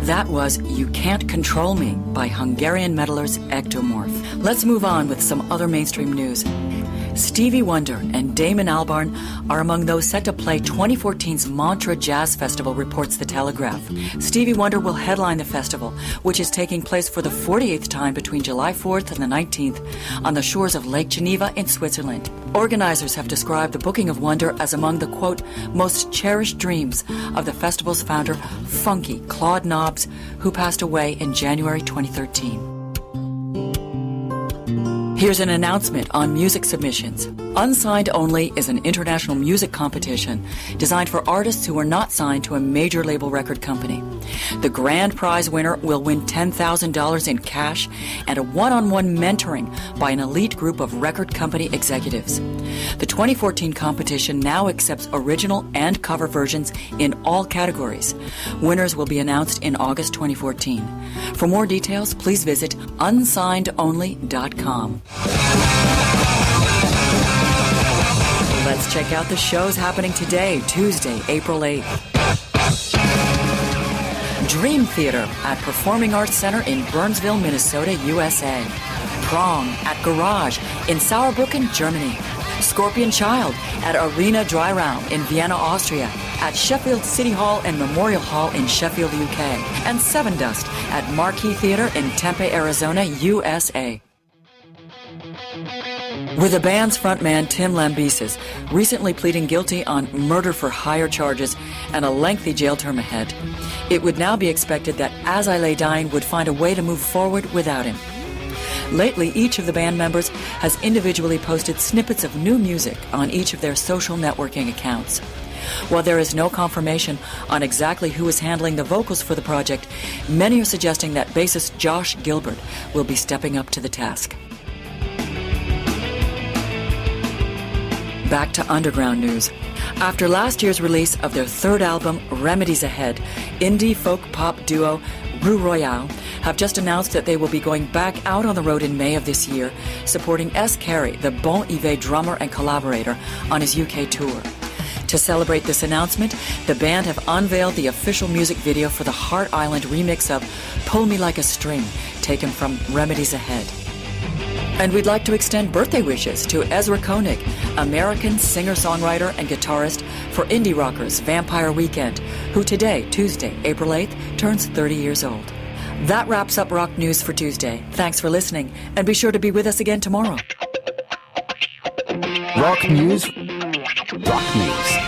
[SPEAKER 4] That was You Can't Control Me by Hungarian metalers Ectomorph. Let's move on with some other mainstream news. Stevie Wonder and Damon Albarn are among those set to play 2014's Montreux Jazz Festival, reports The Telegraph. Stevie Wonder will headline the festival, which is taking place for the 48th time between July 4th and the 19th on the shores of Lake Geneva in Switzerland. Organizers have described the booking of Wonder as among the, quote, most cherished dreams of the festival's founder, Funky Claude Nobbs, who passed away in January 2013. Here's an announcement on music submissions. Unsigned Only is an international music competition designed for artists who are not signed to a major label record company. The grand prize winner will win $10,000 in cash and a one-on-one mentoring by an elite group of record company executives. The 2014 competition now accepts original and cover versions in all categories. Winners will be announced in August 2014. For more details, please visit unsignedonly.com. Let's check out the shows happening today, Tuesday, April 8th. Dream Theater at Performing Arts Center in Burnsville, Minnesota, USA. Prong at Garage in Saarbrücken, Germany. Scorpion Child at Arena Dryraum in Vienna, Austria. At Sheffield City Hall and Memorial Hall in Sheffield, UK. And Seven Dust at Marquee Theater in Tempe, Arizona, USA. With the band's frontman Tim Lambesis recently pleading guilty on murder-for-hire charges and a lengthy jail term ahead, it would now be expected that As I Lay Dying would find a way to move forward without him. Lately, each of the band members has individually posted snippets of new music on each of their social networking accounts. While there is no confirmation on exactly who is handling the vocals for the project, many are suggesting that bassist Josh Gilbert will be stepping up to the task. Back to underground news. After last year's release of their third album, Remedies Ahead, indie folk pop duo Rue Royale have just announced that they will be going back out on the road in May of this year, supporting S. Carey, the Bon Iver drummer and collaborator, on his UK tour. To celebrate this announcement, the band have unveiled the official music video for the Heart Island remix of Pull Me Like a String, taken from Remedies Ahead. And we'd like to extend birthday wishes to Ezra Koenig, American singer-songwriter and guitarist for indie rockers Vampire Weekend, who today, Tuesday, April 8th, turns 30 years old. That wraps up Rock News for Tuesday. Thanks for listening, and be sure to be with us again tomorrow.
[SPEAKER 5] Rock News. Rock News.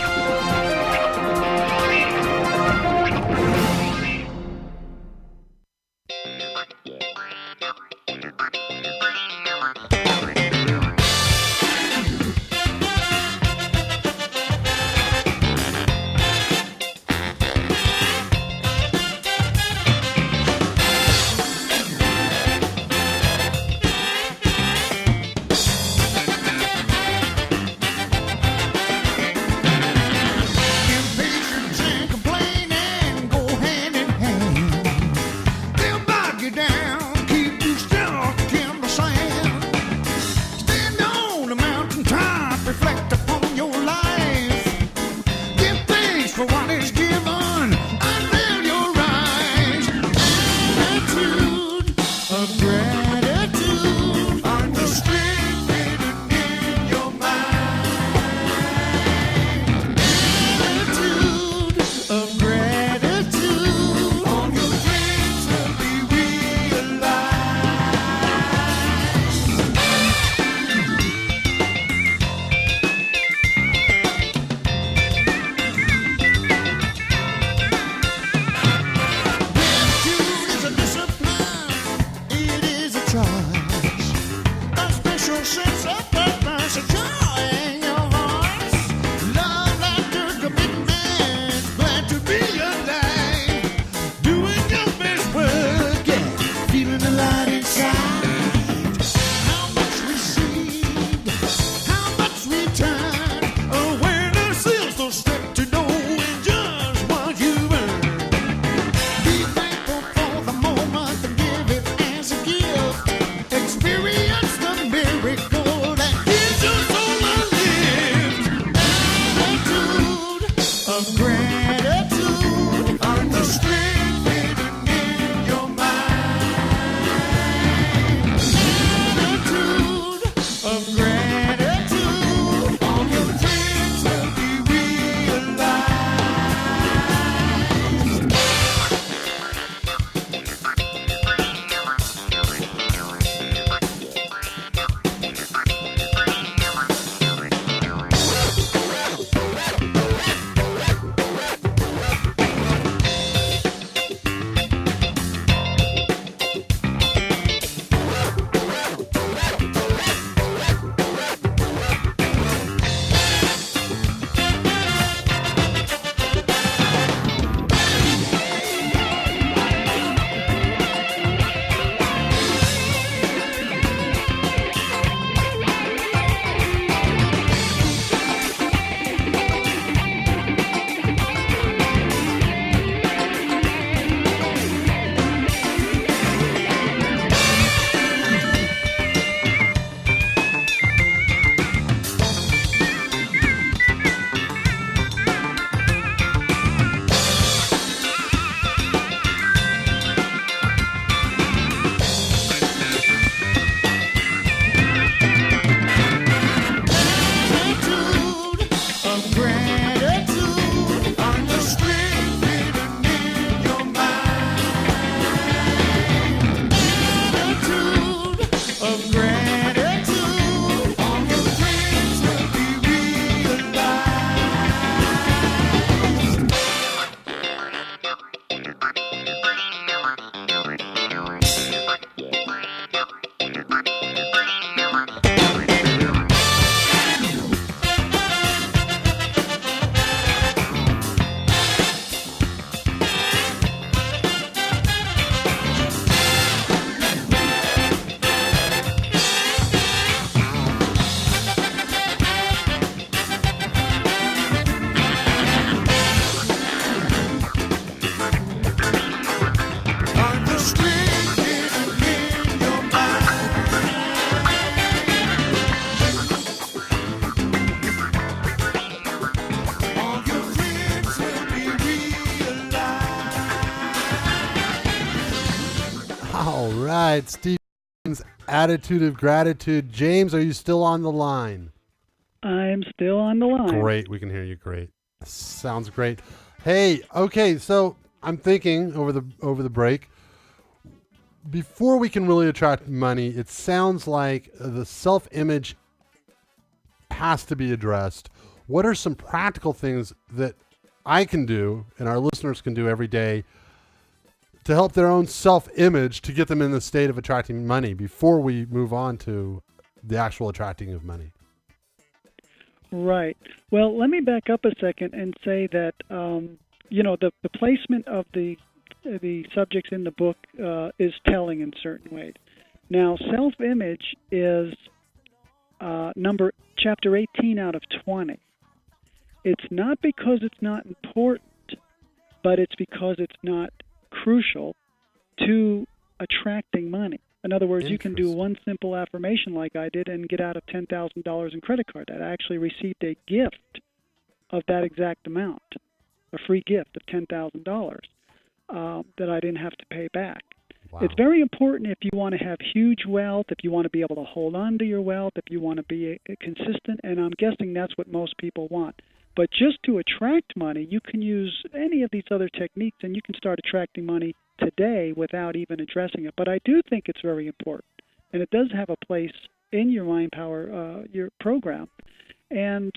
[SPEAKER 2] All right, Steven's Attitude of Gratitude. James, are you still on the line?
[SPEAKER 1] I'm still on the line.
[SPEAKER 2] Great, we can hear you great. Sounds great. Hey, okay, so I'm thinking over the break, before we can really attract money, it sounds like the self-image has to be addressed. What are some practical things that I can do and our listeners can do every day to help their own self-image to get them in the state of attracting money before we move on to the actual attracting of money?
[SPEAKER 1] Right. Well, let me back up a second and say that, the placement of the subjects in the book is telling in certain ways. Now, self-image is chapter 18 out of 20. It's not because it's not important, but it's because it's not crucial to attracting money. In other words, you can do one simple affirmation like I did and get out of $10,000 in credit card debt. I actually received a gift of that exact amount, a free gift of $10,000 that I didn't have to pay back.
[SPEAKER 2] Wow.
[SPEAKER 1] It's very important if you want to have huge wealth, if you want to be able to hold on to your wealth, if you want to be consistent, and I'm guessing that's what most people want. But just to attract money, you can use any of these other techniques, and you can start attracting money today without even addressing it. But I do think it's very important, and it does have a place in your Mind Power, your program. And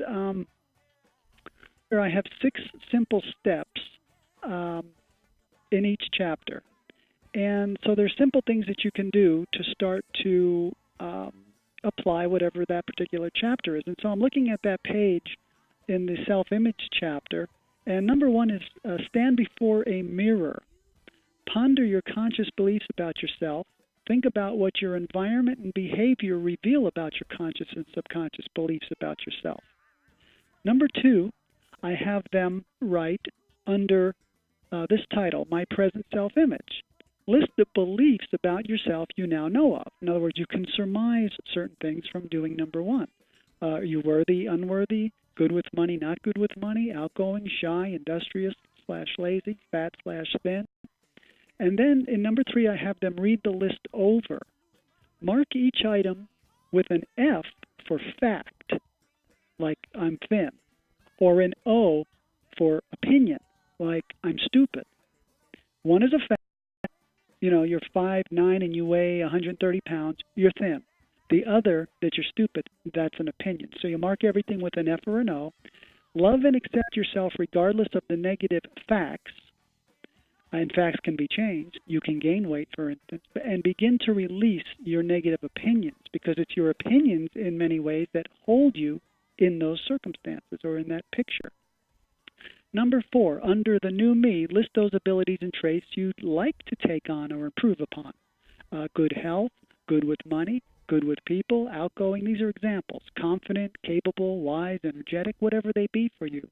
[SPEAKER 1] here I have 6 simple steps in each chapter. And so there's simple things that you can do to start to apply whatever that particular chapter is. And so I'm looking at that page in the self-image chapter, and number 1 is stand before a mirror. Ponder your conscious beliefs about yourself. Think about what your environment and behavior reveal about your conscious and subconscious beliefs about yourself. Number 2, I have them write under this title, My Present Self-Image. List the beliefs about yourself you now know of. In other words, you can surmise certain things from doing number 1. Are you worthy, unworthy, good with money, not good with money, outgoing, shy, industrious/lazy, fat/thin? And then in number 3, I have them read the list over. Mark each item with an F for fact, like I'm thin, or an O for opinion, like I'm stupid. One is a fact. You're 5'9" and you weigh 130 pounds, you're thin. The other, that you're stupid, that's an opinion. So you mark everything with an F or an O. Love and accept yourself regardless of the negative facts. And facts can be changed. You can gain weight, for instance, and begin to release your negative opinions, because it's your opinions in many ways that hold you in those circumstances or in that picture. Number 4, under the new me, list those abilities and traits you'd like to take on or improve upon. Good health, good with money, good with people, outgoing. These are examples. Confident, capable, wise, energetic, whatever they be for you.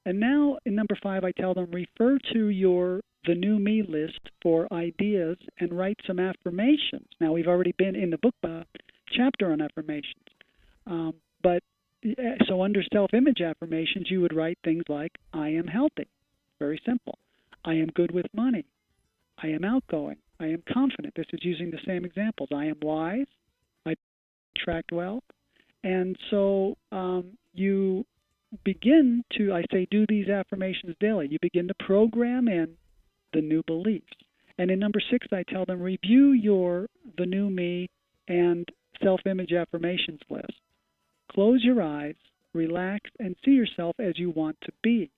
[SPEAKER 1] And now in number 5, I tell them refer to the new me list for ideas and write some affirmations. Now we've already been in the book chapter on affirmations. So under self-image affirmations, you would write things like, I am healthy. Very simple. I am good with money. I am outgoing. I am confident. This is using the same examples. I am wise. I attract wealth. And so you begin to, I say, do these affirmations daily. You begin to program in the new beliefs. And in number 6, I tell them, review the new me and self-image affirmations list. Close your eyes, relax, and see yourself as you want to be.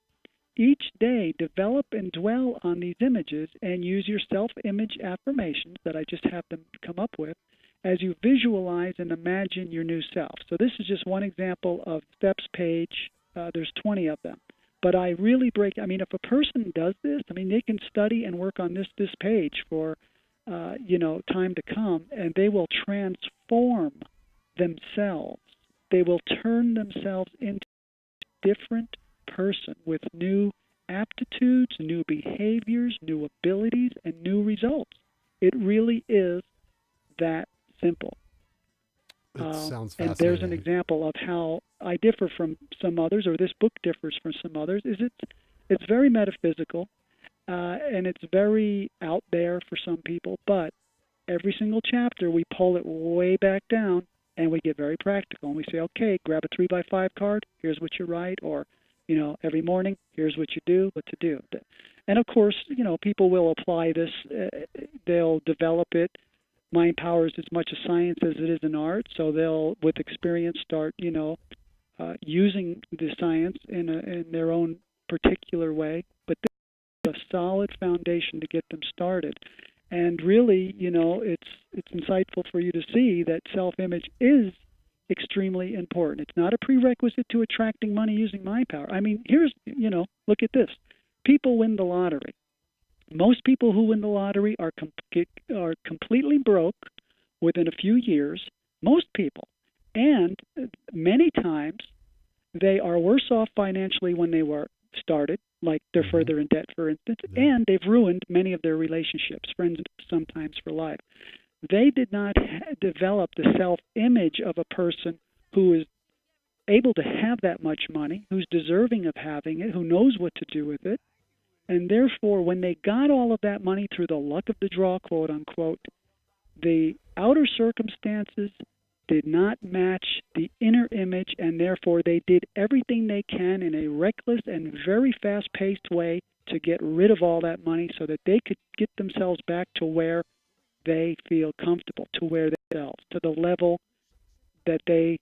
[SPEAKER 1] Each day, develop and dwell on these images and use your self-image affirmations that I just have them come up with as you visualize and imagine your new self. So this is just one example of steps page. There's 20 of them. But I really if a person does this, they can study and work on this page for, time to come, and they will transform themselves. They will turn themselves into a different person with new aptitudes, new behaviors, new abilities, and new results. It really is that simple.
[SPEAKER 2] It sounds fascinating.
[SPEAKER 1] And there's an example of how I differ from some others, or this book differs from some others, is it's very metaphysical, and it's very out there for some people, but every single chapter we pull it way back down, and we get very practical, and we say, okay, grab a 3x5 card, here's what you write, or, every morning, here's what you do, what to do. And of course, people will apply this. They'll develop it. Mind power is as much a science as it is an art. So they'll, with experience, start, using the science in their own particular way. But there's a solid foundation to get them started. And really, it's insightful for you to see that self-image is extremely important. It's not a prerequisite to attracting money using mind power. I mean, look at this. People win the lottery. Most people who win the lottery are completely broke within a few years. Most people. And many times they are worse off financially when they were started, like they're further in debt, for instance, and they've ruined many of their relationships, friends sometimes for life. They did not develop the self-image of a person who is able to have that much money, who's deserving of having it, who knows what to do with it. And therefore, when they got all of that money through the luck of the draw, quote unquote, the outer circumstances did not match the inner image, and therefore they did everything they can in a reckless and very fast-paced way to get rid of all that money so that they could get themselves back to where they feel comfortable, to where themselves, to the level that they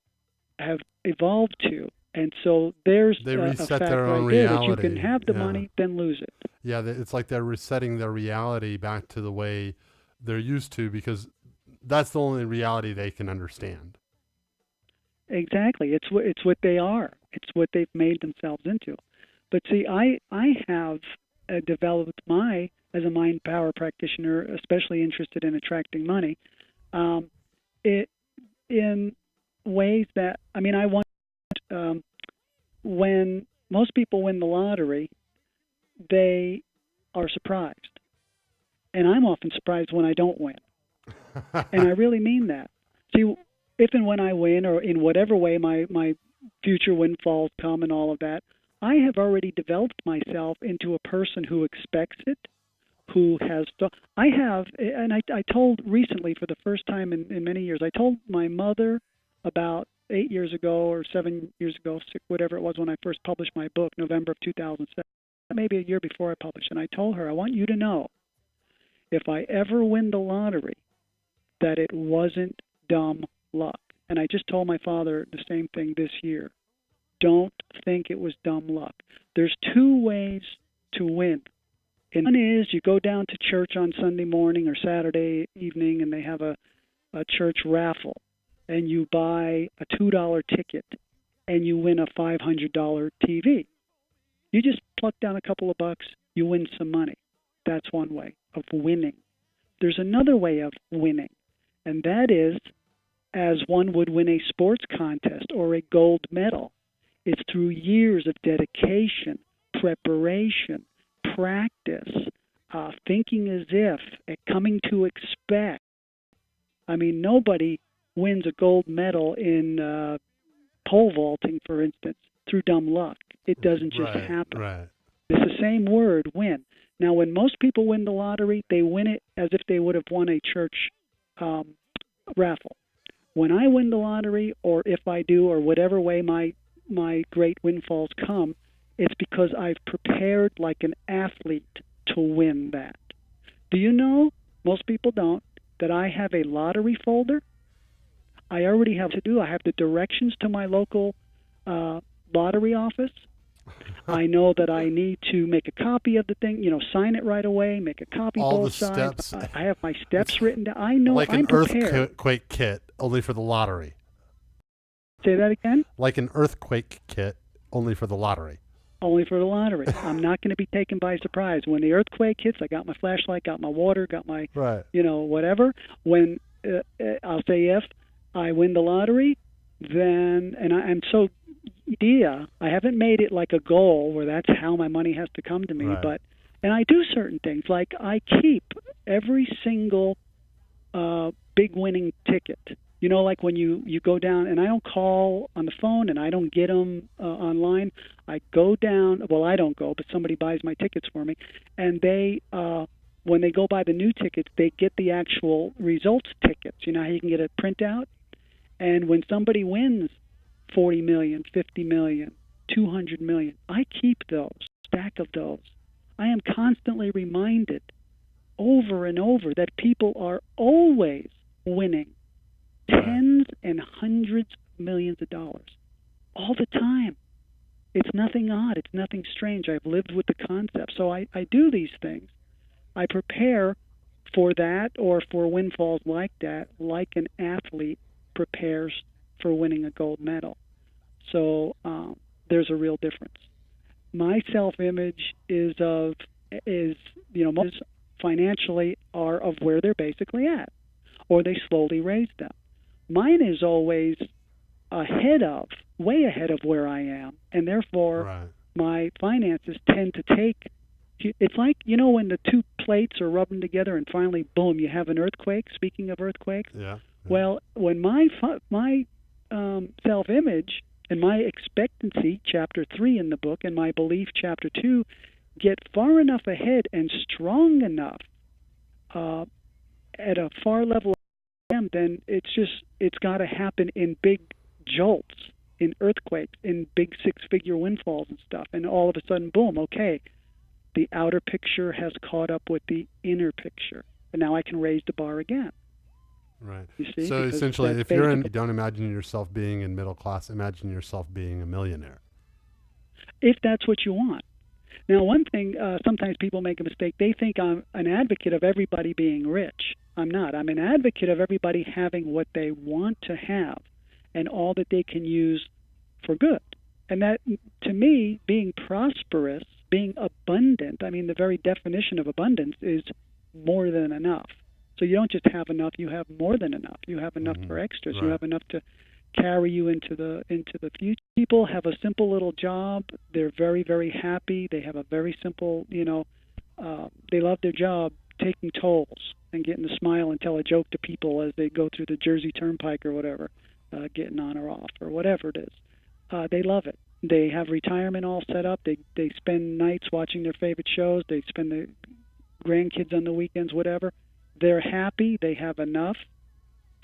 [SPEAKER 1] have evolved to. And so there's
[SPEAKER 2] they
[SPEAKER 1] a
[SPEAKER 2] reset
[SPEAKER 1] fact
[SPEAKER 2] their own
[SPEAKER 1] right there
[SPEAKER 2] reality.
[SPEAKER 1] that you can have the money, then lose it.
[SPEAKER 2] Yeah, it's like they're resetting their reality back to the way they're used to, because that's the only reality they can understand.
[SPEAKER 1] Exactly. It's what they are. It's what they've made themselves into. But see, I have developed as a mind power practitioner, especially interested in attracting money, in ways that, I want, when most people win the lottery, they are surprised. And I'm often surprised when I don't win. And I really mean that. See, if and when I win, or in whatever way my future windfalls come and all of that, I have already developed myself into a person who expects it, who has... I told recently, for the first time in many years, I told my mother about 8 years ago or 7 years ago, whatever it was, when I first published my book, November of 2007, maybe a year before I published, and I told her, I want you to know, if I ever win the lottery, that it wasn't dumb luck. And I just told my father the same thing this year. Don't think it was dumb luck. There's two ways to win. And one is you go down to church on Sunday morning or Saturday evening, and they have a church raffle, and you buy a $2 ticket, and you win a $500 TV. You just pluck down a couple of bucks, you win some money. That's one way of winning. There's another way of winning, and that is as one would win a sports contest or a gold medal. It's through years of dedication, preparation, practice, thinking as if, coming to expect. Nobody wins a gold medal in pole vaulting, for instance, through dumb luck. It doesn't just happen.
[SPEAKER 2] Right.
[SPEAKER 1] It's the same word, win. Now, when most people win the lottery, they win it as if they would have won a church raffle. When I win the lottery, or if I do, or whatever way my great windfalls come, it's because I've prepared like an athlete to win that. Do you know, most people don't, that I have a lottery folder? I already have to do. I have the directions to my local lottery office. I know that I need to make a copy of the thing, sign it right away, make a copy both sides. I have my steps written down. I know,
[SPEAKER 2] like
[SPEAKER 1] I'm prepared.
[SPEAKER 2] Like an earthquake kit, only for the lottery.
[SPEAKER 1] Say that again?
[SPEAKER 2] Like an earthquake kit, only for the lottery.
[SPEAKER 1] Only for the lottery. I'm not going to be taken by surprise. When the earthquake hits, I got my flashlight, got my water, got my, whatever. When, I'll say if I win the lottery, then, and I'm so... I haven't made it like a goal where that's how my money has to come to me, and I do certain things, like I keep every single big winning ticket. Like when you go down, and I don't call on the phone, and I don't get them online. I go down. Well, I don't go, but somebody buys my tickets for me, and they when they go buy the new tickets, they get the actual results tickets. You know how you can get a printout, and when somebody wins 40 million, 50 million, 200 million. I keep those, stack of those. I am constantly reminded over and over that people are always winning tens and hundreds of millions of dollars all the time. It's nothing odd. It's nothing strange. I've lived with the concept. So I do these things. I prepare for that or for windfalls like that, like an athlete prepares for winning a gold medal. So there's a real difference. My self-image is most financially are of where they're basically at, or they slowly raise them. Mine is always way ahead of where I am, and therefore my finances tend to take. It's like, when the two plates are rubbing together and finally, boom, you have an earthquake. Speaking of earthquakes, well, when my self-image and my expectancy, chapter 3 in the book, and my belief, chapter 2, get far enough ahead and strong enough at a far level, then it's got to happen in big jolts, in earthquakes, in big six-figure windfalls and stuff, and all of a sudden, boom, okay, the outer picture has caught up with the inner picture, and now I can raise the bar again.
[SPEAKER 2] Right.
[SPEAKER 1] You see?
[SPEAKER 2] So essentially, if you don't imagine yourself being in middle class, imagine yourself being a millionaire.
[SPEAKER 1] If that's what you want. Now, one thing, sometimes people make a mistake. They think I'm an advocate of everybody being rich. I'm not. I'm an advocate of everybody having what they want to have and all that they can use for good. And that, to me, being prosperous, being abundant, I mean, the very definition of abundance is more than enough. So you don't just have enough, you have more than enough. You have enough for extras. Right. You have enough to carry you into the future. People have a simple little job. They're very, very happy. They have a very simple, they love their job, taking tolls and getting to smile and tell a joke to people as they go through the Jersey Turnpike or whatever, getting on or off or whatever it is. They love it. They have retirement all set up. They spend nights watching their favorite shows. They spend the grandkids on the weekends, whatever. They're happy. They have enough.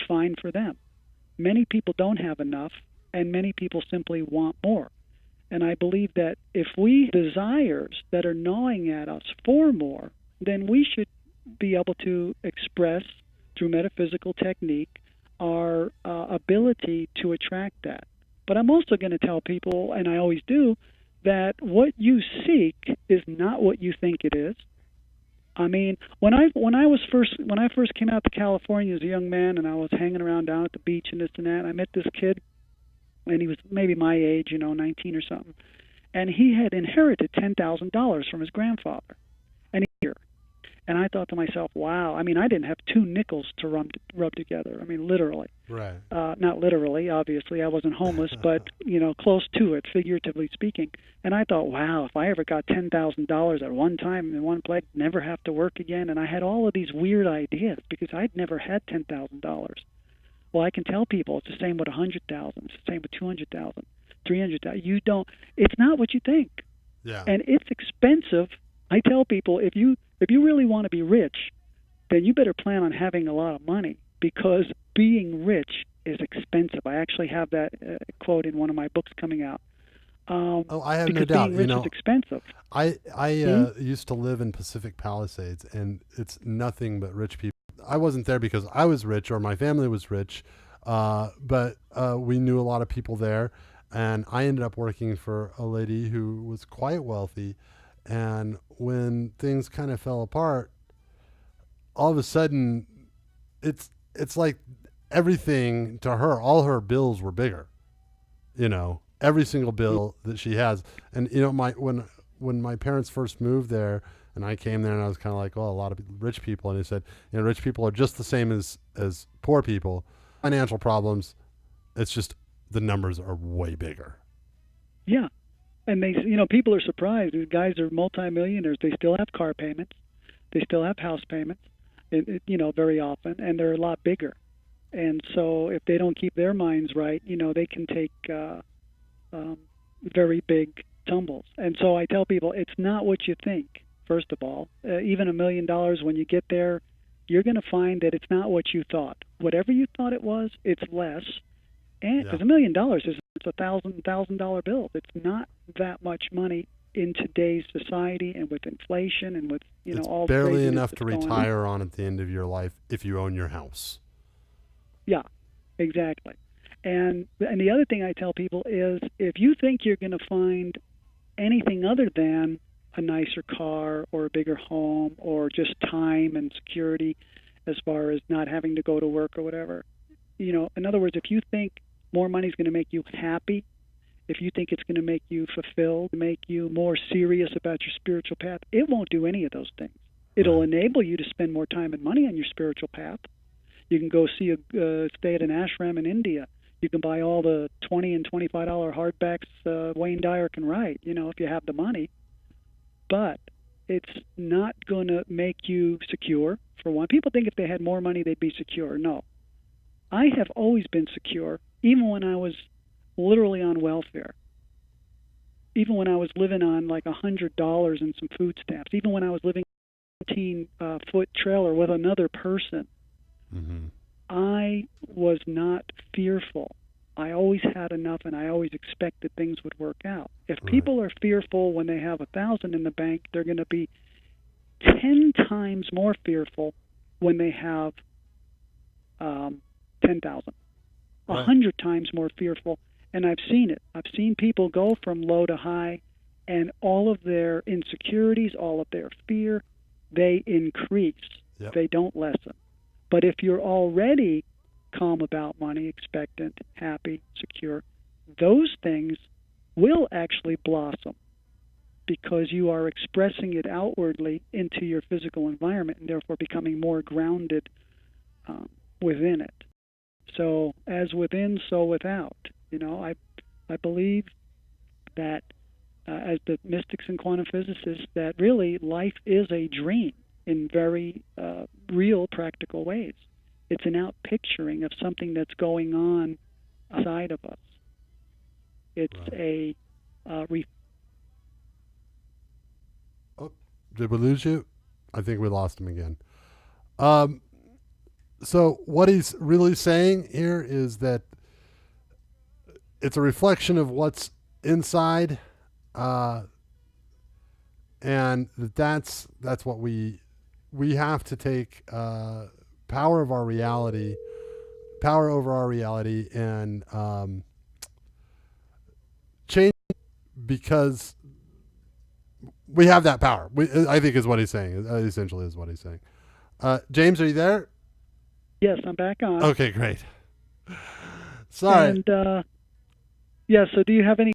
[SPEAKER 1] Fine for them. Many people don't have enough, and many people simply want more. And I believe that if we desires that are gnawing at us for more, then we should be able to express through metaphysical technique our ability to attract that. But I'm also going to tell people, and I always do, that what you seek is not what you think it is. I mean, when I first came out to California as a young man, and I was hanging around down at the beach and this and that, I met this kid, and he was maybe my age, 19 or something, and he had inherited $10,000 from his grandfather, and I thought to myself, wow. I mean, I didn't have two nickels to rub together. I mean, literally. Right. Not literally, obviously. I wasn't homeless, but close to it, figuratively speaking. And I thought, wow, if I ever got $10,000 at one time in one place, never have to work again. And I had all of these weird ideas because I'd never had $10,000. Well, I can tell people it's the same with $100,000. It's the same with $200,000, $300,000. You don't. It's not what you think. Yeah. And it's expensive. I tell people, if you really want to be rich, then you better plan on having a lot of money, because being rich is expensive. I actually have that quote in one of my books coming out.
[SPEAKER 2] I have no doubt.
[SPEAKER 1] Being rich is expensive.
[SPEAKER 2] I used to live in Pacific Palisades, and it's nothing but rich people. I wasn't there because I was rich or my family was rich, but we knew a lot of people there, and I ended up working for a lady who was quite wealthy. And when things kind of fell apart, all of a sudden, it's like everything to her, all her bills were bigger. Every single bill that she has. And when my parents first moved there, and I came there, and I was kind of like, well, a lot of rich people, and they said, rich people are just the same as poor people. Financial problems, it's just the numbers are way bigger.
[SPEAKER 1] Yeah. And they, people are surprised. These guys are multimillionaires. They still have car payments. They still have house payments, very often, and they're a lot bigger. And so if they don't keep their minds right, they can take very big tumbles. And so I tell people, it's not what you think, first of all. Even $1 million, when you get there, you're going to find that it's not what you thought. Whatever you thought it was, it's less. And because $1 million is $1,000 bills. It's not that much money in today's society and with inflation and with
[SPEAKER 2] It's
[SPEAKER 1] all the
[SPEAKER 2] barely
[SPEAKER 1] craziness
[SPEAKER 2] enough
[SPEAKER 1] that's
[SPEAKER 2] to
[SPEAKER 1] going on.
[SPEAKER 2] retire on at the end of your life if you own your house.
[SPEAKER 1] Yeah, exactly. And the other thing I tell people is, if you think you're going to find anything other than a nicer car or a bigger home or just time and security as far as not having to go to work or whatever, in other words, if you think more money is going to make you happy, if you think it's going to make you fulfilled, make you more serious about your spiritual path, it won't do any of those things. It'll enable you to spend more time and money on your spiritual path. You can go stay at an ashram in India. You can buy all the $20 and $25 hardbacks Wayne Dyer can write, if you have the money. But it's not going to make you secure, for one. People think if they had more money, they'd be secure. No. I have always been secure, even when I was literally on welfare, even when I was living on like $100 and some food stamps, even when I was living in a 15-foot trailer with another person.
[SPEAKER 2] Mm-hmm.
[SPEAKER 1] I was not fearful. I always had enough, and I always expected things would work out. If people are fearful when they have 1,000 in the bank, they're going to be 10 times more fearful when they have 10,000. 100 times more fearful. And I've seen it. I've seen people go from low to high, and all of their insecurities, all of their fear, they increase.
[SPEAKER 2] Yep.
[SPEAKER 1] They don't lessen. But if you're already calm about money, expectant, happy, secure, those things will actually blossom because you are expressing it outwardly into your physical environment and therefore becoming more grounded within it. So as within, so without. I believe that as the mystics and quantum physicists, that really life is a dream in very real, practical ways. It's an outpicturing of something that's going on outside of us. It's a
[SPEAKER 2] did we lose you? I think we lost him again. So what he's really saying here is that it's a reflection of what's inside, and that's what we have to take power over our reality, and change, because we have that power. I think is what he's saying. Essentially, is what he's saying. James, are you there?
[SPEAKER 1] Yes, I'm back on.
[SPEAKER 2] Okay, great. Sorry.
[SPEAKER 1] And so do you have any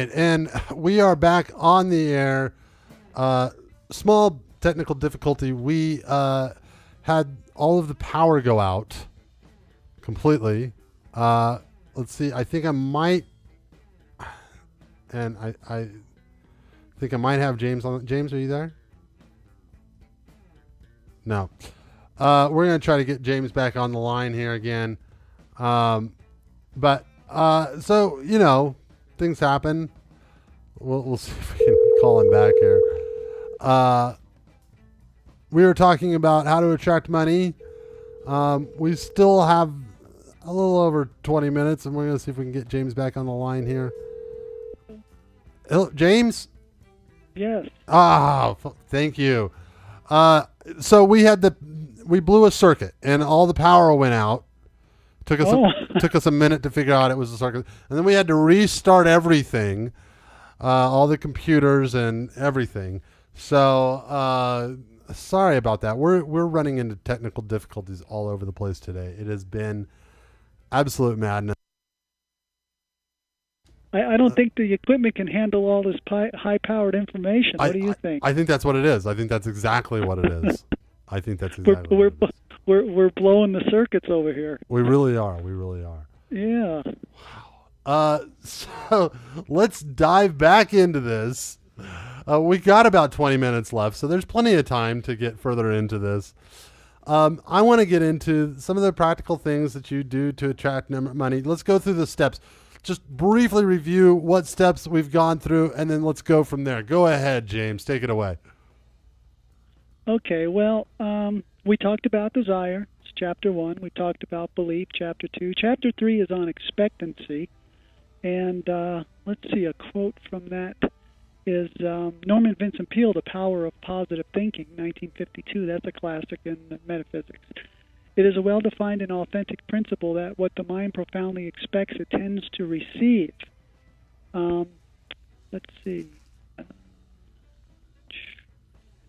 [SPEAKER 2] right, and we are back on the air. Small technical difficulty. We had all of the power go out completely. Let's see. I think I might, and I think I might have James on. James, are you there? No. We're gonna try to get James back on the line here again. But so things happen. We'll see if we can call him back here. We were talking about how to attract money. We still have a little over 20 minutes, and we're going to see if we can get James back on the line here. Hello, James?
[SPEAKER 1] Yes.
[SPEAKER 2] Thank you. So we blew a circuit, and all the power went out. Took us a minute to figure out it was a circuit, and then we had to restart everything, all the computers and everything. So sorry about that. We're running into technical difficulties all over the place today. It has been absolute madness.
[SPEAKER 1] I don't think the equipment can handle all this high-powered information. What do you think?
[SPEAKER 2] I think that's what it is. I think that's exactly what it is. I think that's exactly what it is.
[SPEAKER 1] We're blowing the circuits over here.
[SPEAKER 2] We really are. We really are.
[SPEAKER 1] Yeah.
[SPEAKER 2] Wow. So let's dive back into this. We got about 20 minutes left, so there's plenty of time to get further into this. I want to get into some of the practical things that you do to attract money. Let's go through the steps. Just briefly review what steps we've gone through, and then let's go from there. Go ahead, James. Take it away.
[SPEAKER 1] Okay. Well, we talked about desire. It's chapter 1. We talked about belief, chapter 2. Chapter 3 is on expectancy. And let's see, a quote from that is Norman Vincent Peale, The Power of Positive Thinking, 1952. That's a classic in metaphysics. It is a well-defined and authentic principle that what the mind profoundly expects, it tends to receive. Let's see.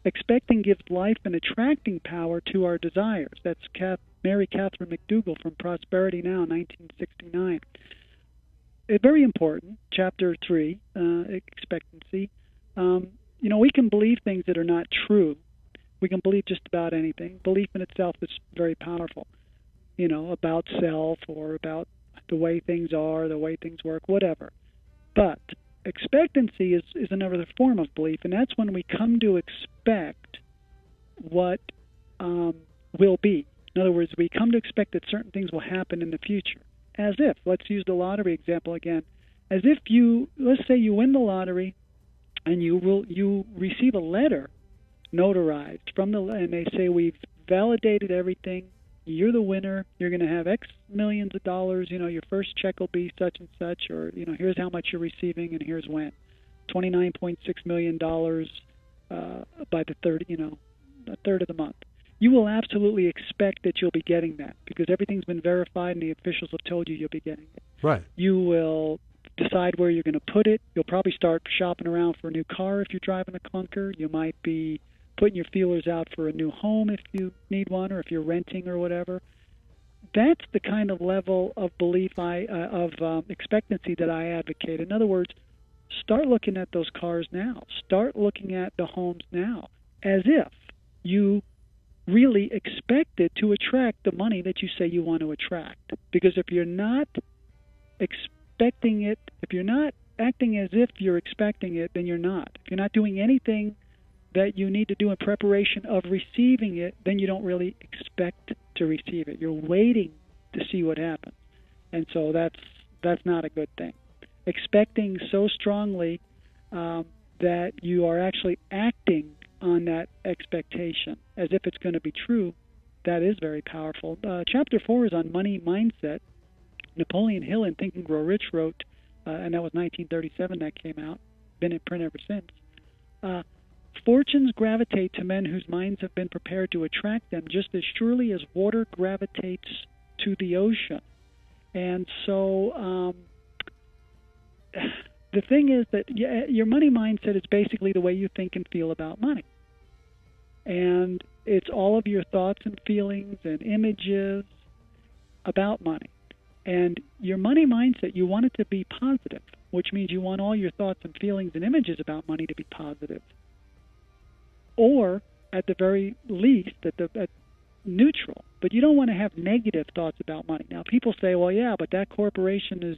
[SPEAKER 1] Expecting gives life and attracting power to our desires. That's Mary Catherine McDougall from Prosperity Now, 1969. It's very important, chapter 3, expectancy. We can believe things that are not true. We can believe just about anything. Belief in itself is very powerful, about self or about the way things are, the way things work, whatever. But expectancy is another form of belief, and that's when we come to expect what will be. In other words, we come to expect that certain things will happen in the future. As if, let's use the lottery example again, as if let's say you win the lottery and you receive a letter notarized and they say, we've validated everything, you're the winner, you're going to have X millions of dollars, your first check will be such and such, or, here's how much you're receiving and here's when. $29.6 million by the third of the month. You will absolutely expect that you'll be getting that because everything's been verified and the officials have told you'll be getting it.
[SPEAKER 2] Right.
[SPEAKER 1] You will decide where you're going to put it. You'll probably start shopping around for a new car if you're driving a clunker. You might be putting your feelers out for a new home if you need one or if you're renting or whatever. That's the kind of level of belief expectancy that I advocate. In other words, start looking at those cars now. Start looking at the homes now as if you really expect it to attract the money that you say you want to attract. Because if you're not expecting it, if you're not acting as if you're expecting it, then you're not. If you're not doing anything that you need to do in preparation of receiving it, then you don't really expect to receive it. You're waiting to see what happens. And so that's not a good thing. Expecting so strongly that you are actually acting on that expectation as if it's going to be true, that is very powerful. Chapter 4 is on money mindset. Napoleon Hill in Think and Grow Rich wrote, and that was 1937 that came out, been in print ever since, fortunes gravitate to men whose minds have been prepared to attract them just as surely as water gravitates to the ocean. And so the thing is that your money mindset is basically the way you think and feel about money. And it's all of your thoughts and feelings and images about money. And your money mindset, you want it to be positive. which means you want all your thoughts and feelings and images about money to be positive. Or, at the very least, at neutral. But you don't want to have negative thoughts about money. Now, people say, well, yeah, but that corporation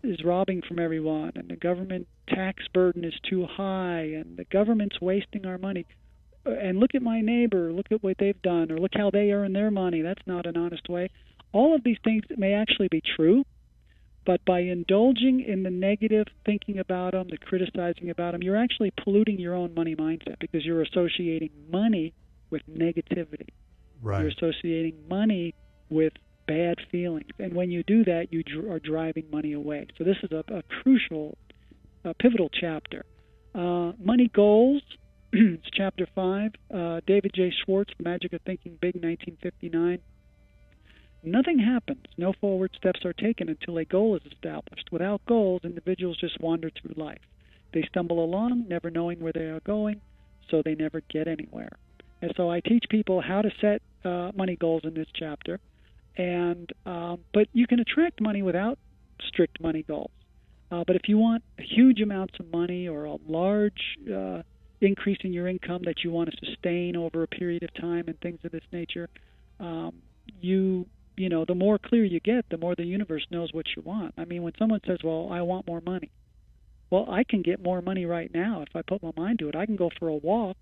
[SPEAKER 1] is robbing from everyone, and the government tax burden is too high, and the government's wasting our money. And look at my neighbor, look at what they've done, or look how they earn their money. That's not an honest way. All of these things may actually be true, but by indulging in the negative thinking about them, the criticizing about them, you're actually polluting your own money mindset because you're associating money with negativity.
[SPEAKER 2] Right.
[SPEAKER 1] You're associating money with bad feelings. And when you do that, you are driving money away. So this is a crucial, pivotal chapter. Money goals. It's chapter 5. David J. Schwartz, The Magic of Thinking Big, 1959. Nothing happens. No forward steps are taken until a goal is established. Without goals, individuals just wander through life. They stumble along, never knowing where they are going, so they never get anywhere. And so I teach people how to set money goals in this chapter. But you can attract money without strict money goals. But if you want huge amounts of money or a large increase in your income that you want to sustain over a period of time and things of this nature, the more clear you get, the more the universe knows what you want. I mean, when someone says, well, I want more money, well, I can get more money right now if I put my mind to it. I can go for a walk,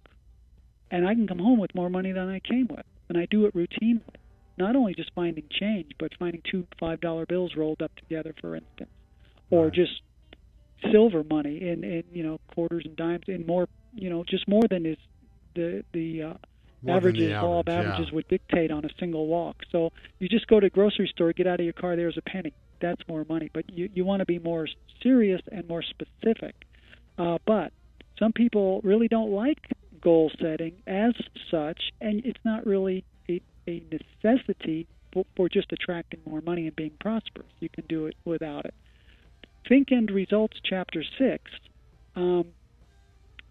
[SPEAKER 1] and I can come home with more money than I came with. And I do it routinely. Not only just finding change, but finding two $5 bills rolled up together, for instance, or just silver money in quarters and dimes, in more, just more than is the averages, law of averages would dictate on a single walk. So you just go to a grocery store, get out of your car, there's a penny. That's more money. But you want to be more serious and more specific. But some people really don't like goal setting as such, and it's not really a necessity for just attracting more money and being prosperous. You can do it without it. Think and Results, Chapter 6.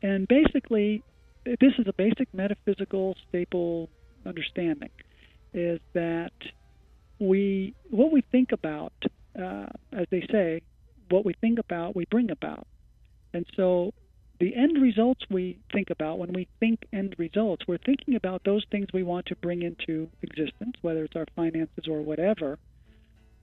[SPEAKER 1] And basically, this is a basic metaphysical staple understanding, is that what we think about, as they say, what we think about, we bring about. And so the end results we think about, when we think end results, we're thinking about those things we want to bring into existence, whether it's our finances or whatever.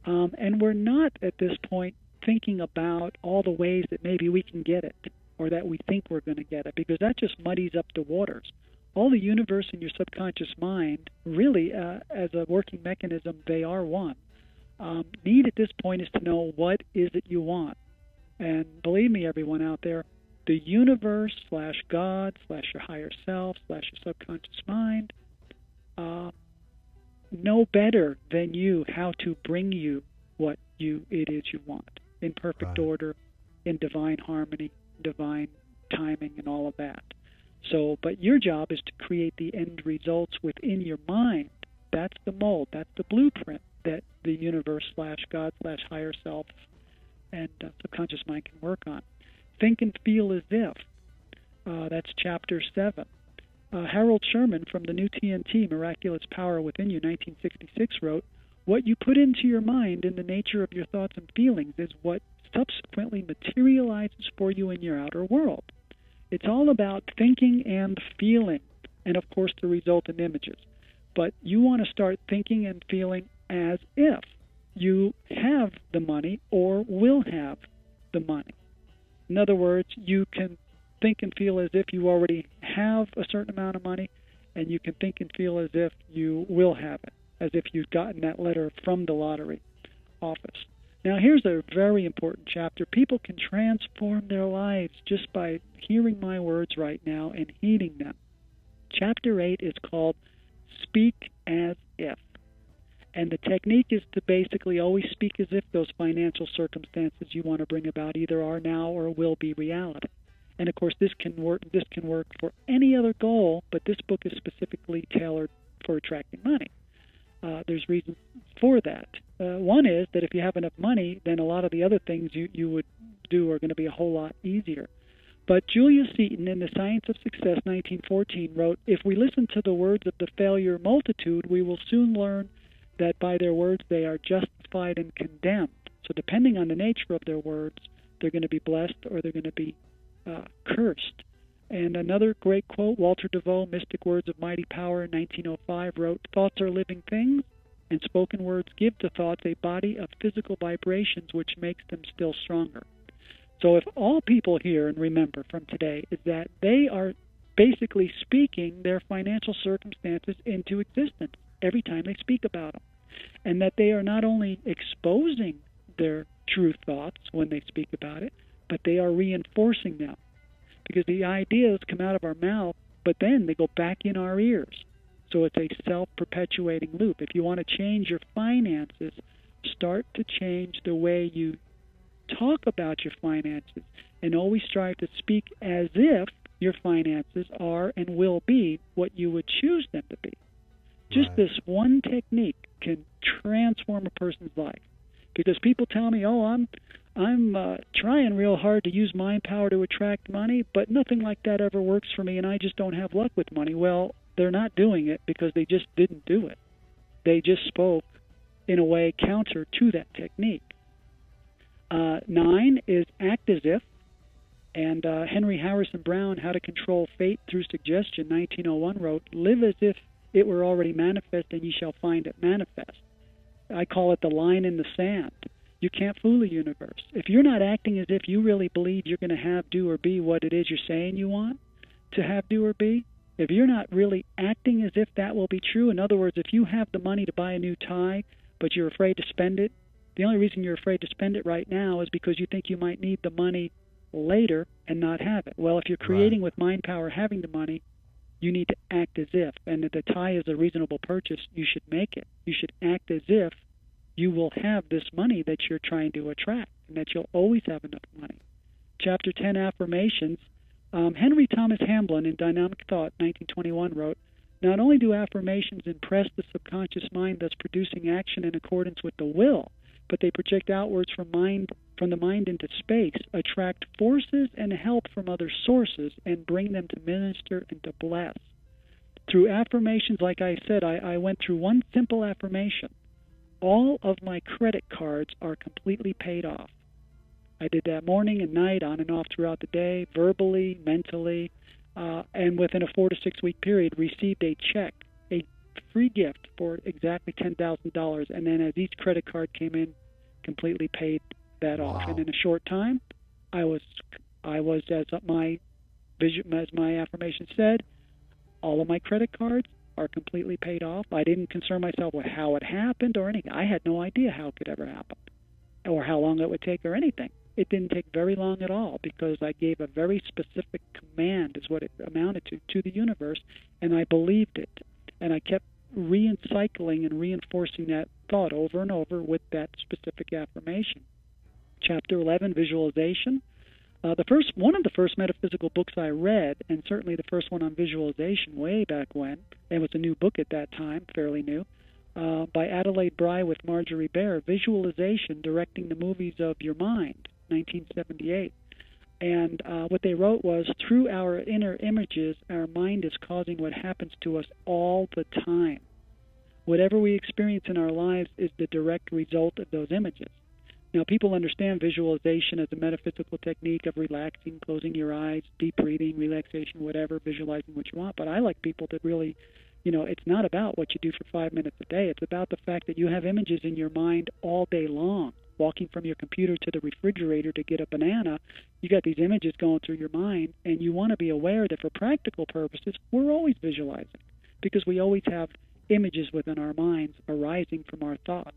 [SPEAKER 1] And we're not, at this point, thinking about all the ways that maybe we can get it, or that we think we're going to get it, because that just muddies up the waters. All the universe and your subconscious mind, really, as a working mechanism, they are one. Need at this point is to know what is it you want. And believe me, everyone out there, the universe / God / your higher self / your subconscious mind know better than you how to bring you what it is you want, in perfect order, in divine harmony, divine timing, and all of that. So, but your job is to create the end results within your mind. That's the mold, that's the blueprint that the universe / God / higher self and subconscious mind can work on. Think and Feel as If. That's Chapter 7. Harold Sherman from the New TNT, Miraculous Power Within You, 1966, wrote, "What you put into your mind in the nature of your thoughts and feelings is what subsequently materializes for you in your outer world." It's all about thinking and feeling, and of course the resultant images. But you want to start thinking and feeling as if you have the money or will have the money. In other words, you can think and feel as if you already have a certain amount of money, and you can think and feel as if you will have it, as if you've gotten that letter from the lottery office. Now, here's a very important chapter. People can transform their lives just by hearing my words right now and heeding them. Chapter 8 is called Speak as If. And the technique is to basically always speak as if those financial circumstances you want to bring about either are now or will be reality. And of course, this can work for any other goal, but this book is specifically tailored for attracting money. There's reasons for that. One is that if you have enough money, then a lot of the other things you would do are going to be a whole lot easier. But Julius Seaton, in The Science of Success, 1914, wrote, "If we listen to the words of the failure multitude, we will soon learn that by their words they are justified and condemned." So depending on the nature of their words, they're going to be blessed or they're going to be cursed. And another great quote, Walter DeVoe, Mystic Words of Mighty Power, 1905, wrote, "Thoughts are living things, and spoken words give to thoughts a body of physical vibrations which makes them still stronger." So if all people hear and remember from today is that they are basically speaking their financial circumstances into existence every time they speak about them, and that they are not only exposing their true thoughts when they speak about it, but they are reinforcing them. Because the ideas come out of our mouth, but then they go back in our ears. So it's a self-perpetuating loop. If you want to change your finances, start to change the way you talk about your finances, and always strive to speak as if your finances are and will be what you would choose them to be. Just this one technique can transform a person's life. Because people tell me, "Oh, I'm trying real hard to use mind power to attract money, but nothing like that ever works for me, and I just don't have luck with money." Well, they're not doing it because they just didn't do it. They just spoke in a way counter to that technique. 9 is act as if, and Henry Harrison Brown, How to Control Fate Through Suggestion, 1901, wrote, "Live as if it were already manifest, and ye shall find it manifest." I call it the line in the sand. You can't fool the universe. If you're not acting as if you really believe you're going to have, do, or be what it is you're saying you want to have, do, or be, if you're not really acting as if that will be true, in other words, if you have the money to buy a new tie, but you're afraid to spend it, the only reason you're afraid to spend it right now is because you think you might need the money later and not have it. Well, if you're creating with mind power having the money, you need to act as if. And if the tie is a reasonable purchase, you should make it. You should act as if you will have this money that you're trying to attract, and that you'll always have enough money. Chapter 10, Affirmations. Henry Thomas Hamblin in Dynamic Thought, 1921, wrote, "Not only do affirmations impress the subconscious mind, thus producing action in accordance with the will, but they project outwards from the mind into space, attract forces and help from other sources, and bring them to minister and to bless." Through affirmations, like I said, I went through one simple affirmation. All of my credit cards are completely paid off. I did that morning and night, on and off throughout the day, verbally, mentally, and within a 4 to 6 week period, received a check, a free gift for exactly $10,000, and then as each credit card came in, completely paid that off. And in a short time, I was as my affirmation said, all of my credit cards are completely paid off. I didn't concern myself with how it happened or anything. I had no idea how it could ever happen or how long it would take or anything. It didn't take very long at all because I gave a very specific command, is what it amounted to the universe, and I believed it. And I kept re-encycling and reinforcing that thought over and over with that specific affirmation. Chapter 11, Visualization. One of the first metaphysical books I read, and certainly the first one on visualization way back when, and it was a new book at that time, fairly new, by Adelaide Bry with Marjorie Bear, Visualization, Directing the Movies of Your Mind, 1978. And what they wrote was, through our inner images, our mind is causing what happens to us all the time. Whatever we experience in our lives is the direct result of those images. Now, people understand visualization as a metaphysical technique of relaxing, closing your eyes, deep breathing, relaxation, whatever, visualizing what you want. But I like people to really, it's not about what you do for 5 minutes a day. It's about the fact that you have images in your mind all day long. Walking from your computer to the refrigerator to get a banana, you got these images going through your mind, and you want to be aware that for practical purposes, we're always visualizing because we always have images within our minds arising from our thoughts.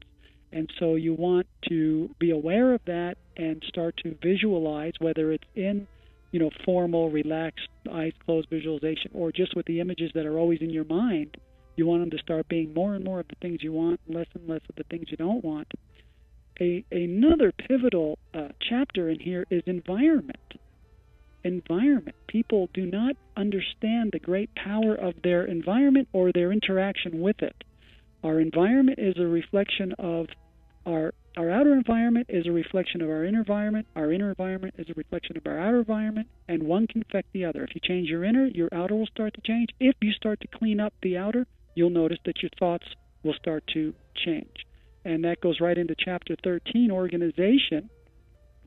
[SPEAKER 1] And so you want to be aware of that and start to visualize, whether it's in, formal, relaxed, eyes closed visualization, or just with the images that are always in your mind. You want them to start being more and more of the things you want, less and less of the things you don't want. Another pivotal chapter in here is environment. Environment. People do not understand the great power of their environment or their interaction with it. Our environment is a reflection of our outer environment is a reflection of our inner environment. Our inner environment is a reflection of our outer environment, and one can affect the other. If you change your inner, your outer will start to change. If you start to clean up the outer, you'll notice that your thoughts will start to change. and that goes right into Chapter 13, organization.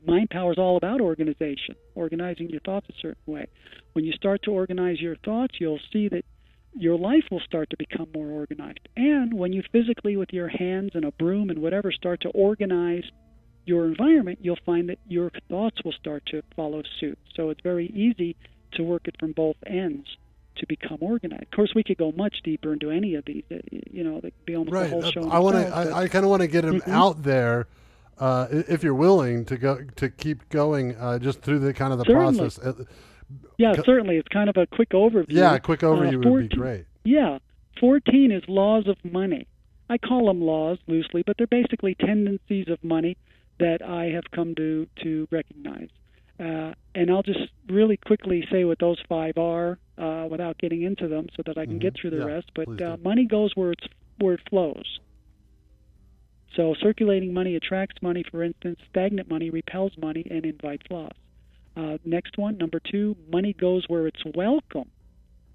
[SPEAKER 1] Mind power is all about organization, organizing your thoughts a certain way. When you start to organize your thoughts, you'll see that your life will start to become more organized. And when you physically, with your hands and a broom and whatever, start to organize your environment, you'll find that your thoughts will start to follow suit. So it's very easy to work it from both ends to become organized. Of course, we could go much deeper into any of these. You know, they could be almost a whole show.
[SPEAKER 2] I kind of want to get them out there. If you're willing to keep going just through the kind of the process.
[SPEAKER 1] Yeah, certainly. It's kind of a quick overview.
[SPEAKER 2] Yeah, a quick overview would be great.
[SPEAKER 1] Yeah. 14 is laws of money. I call them laws loosely, but they're basically tendencies of money that I have come to recognize. And I'll just really quickly say what those 5 are without getting into them so that I can get through the rest. But money goes where it flows. So circulating money attracts money, for instance. Stagnant money repels money and invites loss. Next one, number 2, money goes where it's welcome.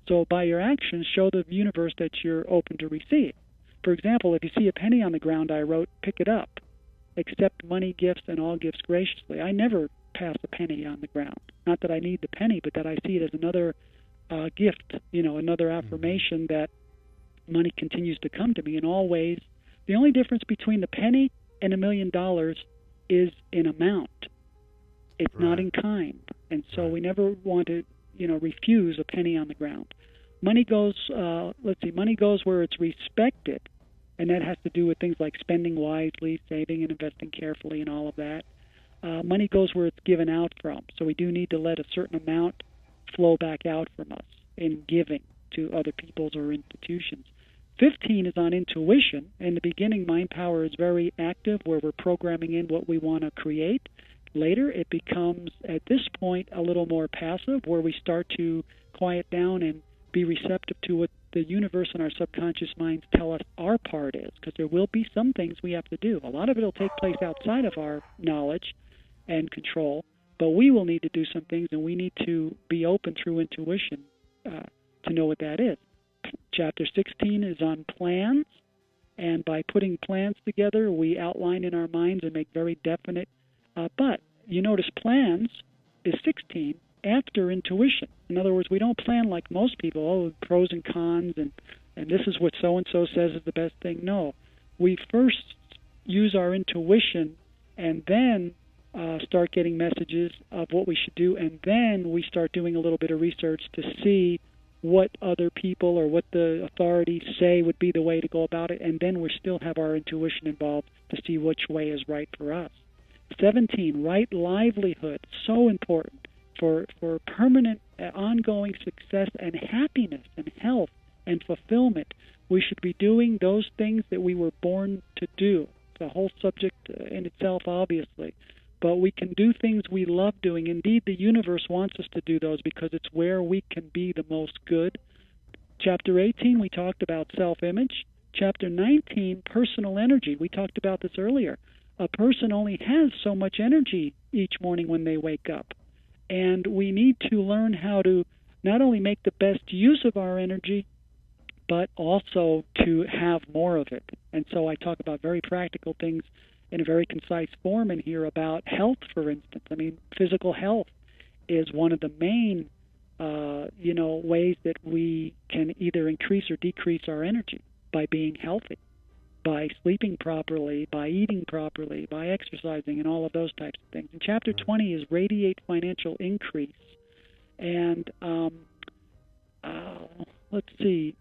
[SPEAKER 1] So by your actions, show the universe that you're open to receive. For example, if you see a penny on the ground, I wrote, pick it up. Accept money, gifts, and all gifts graciously. I never pass a penny on the ground. Not that I need the penny, but that I see it as another gift, another affirmation that money continues to come to me in all ways. The only difference between the penny and $1 million is in amount. It's not in kind. And so we never want to, refuse a penny on the ground. Money goes, money goes where it's respected. And that has to do with things like spending wisely, saving and investing carefully, and all of that. Money goes where it's given out from. So we do need to let a certain amount flow back out from us in giving to other peoples or institutions. 15 is on intuition. In the beginning, mind power is very active, where we're programming in what we want to create. Later, it becomes, at this point, a little more passive, where we start to quiet down and be receptive to what the universe and our subconscious minds tell us our part is, because there will be some things we have to do. A lot of it will take place outside of our knowledge and control, but we will need to do some things, and we need to be open through intuition to know what that is. Chapter 16 is on plans, and by putting plans together, we outline in our minds and make very definite. But you notice plans is 16 after intuition. In other words, we don't plan like most people, pros and cons, and this is what so-and-so says is the best thing. No. We first use our intuition and then start getting messages of what we should do, and then we start doing a little bit of research to see what other people or what the authorities say would be the way to go about it, and then we still have our intuition involved to see which way is right for us. 17, right livelihood, so important for permanent, ongoing success and happiness and health and fulfillment. We should be doing those things that we were born to do. It's a whole subject in itself, obviously. But we can do things we love doing. Indeed, the universe wants us to do those because it's where we can be the most good. Chapter 18, we talked about self-image. Chapter 19, personal energy. We talked about this earlier. A person only has so much energy each morning when they wake up. And we need to learn how to not only make the best use of our energy, but also to have more of it. And so I talk about very practical things in a very concise form in here about health, for instance. I mean, physical health is one of the main, ways that we can either increase or decrease our energy by being healthy, by sleeping properly, by eating properly, by exercising, and all of those types of things. And Chapter 20 is radiate financial increase. And let's see.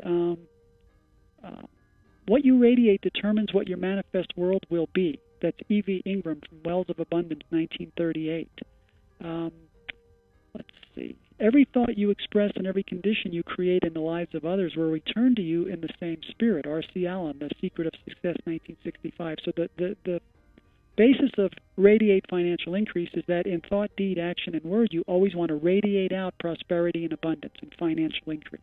[SPEAKER 1] What you radiate determines what your manifest world will be. That's E.V. Ingram from Wells of Abundance, 1938. Let's see. Every thought you express and every condition you create in the lives of others will return to you in the same spirit. R.C. Allen, The Secret of Success, 1965. So the basis of radiate financial increase is that in thought, deed, action, and word, you always want to radiate out prosperity and abundance and financial increase